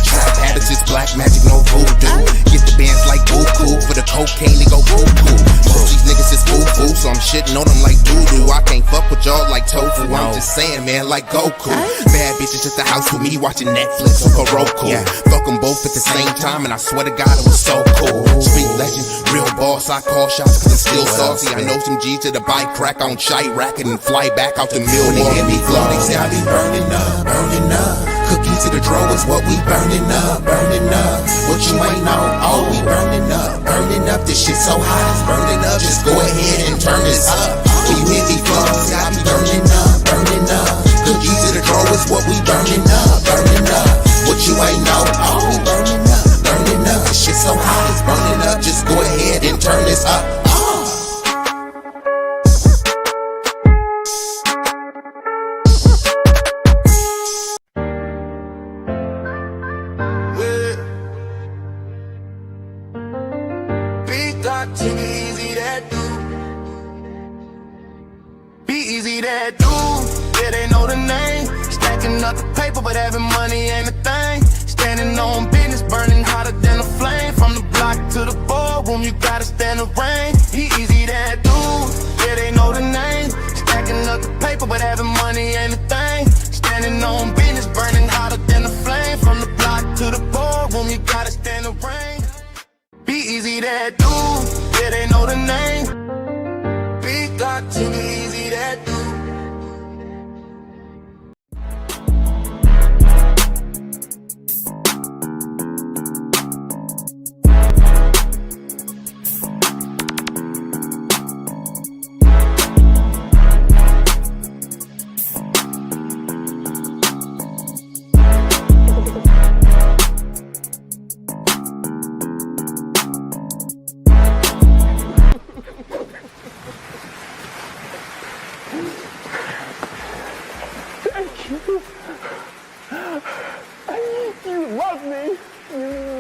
[SPEAKER 2] Trap habits is black magic, no voodoo. Get the bands like Buku for the cocaine to go cuckoo. Most these niggas is foo-foo, so I'm shitting on them like doo-doo. I can't fuck with y'all like tofu. I'm just saying, man, like Goku. Bad bitches at the house with me watching Netflix or Roku. Fuck them both at the same time, and I swear to God it was so cool. Street legend, real boss. I call shots cause I'm still saucy. I know some G's to the bike crack on shite racket and fly back out the mill. When they hear me flow, they say I be burning up, burning up. Cookies to the drawer is what we burning up, burning up. What you ain't know, oh, we burning up, burning up. This shit so high, it's burning up. Just go ahead and turn this up. When you hear me flow, say I be burning up, burning up. Cookies to the drawer is what we burning up, burning up. What you ain't know, oh, we burning up, burning up. This shit so high, it's burning up. Just go ahead and turn this up.
[SPEAKER 1] B-Eazy that dude. B-Eazy that dude. Yeah, they know the name. Stacking up the paper, but having money ain't a thing. Standing on business, burning hotter than a flame. From the block to the boardroom, you gotta stand the rain. B-Eazy that dude. Yeah, they know the name. Stacking up the paper, but having money ain't a thing. Standing on business, burning hotter than a flame. From the block to the boardroom, you gotta stand the rain. B-Eazy that dude, yeah, they know the name. B-Eazy that dude.
[SPEAKER 5] You love me. You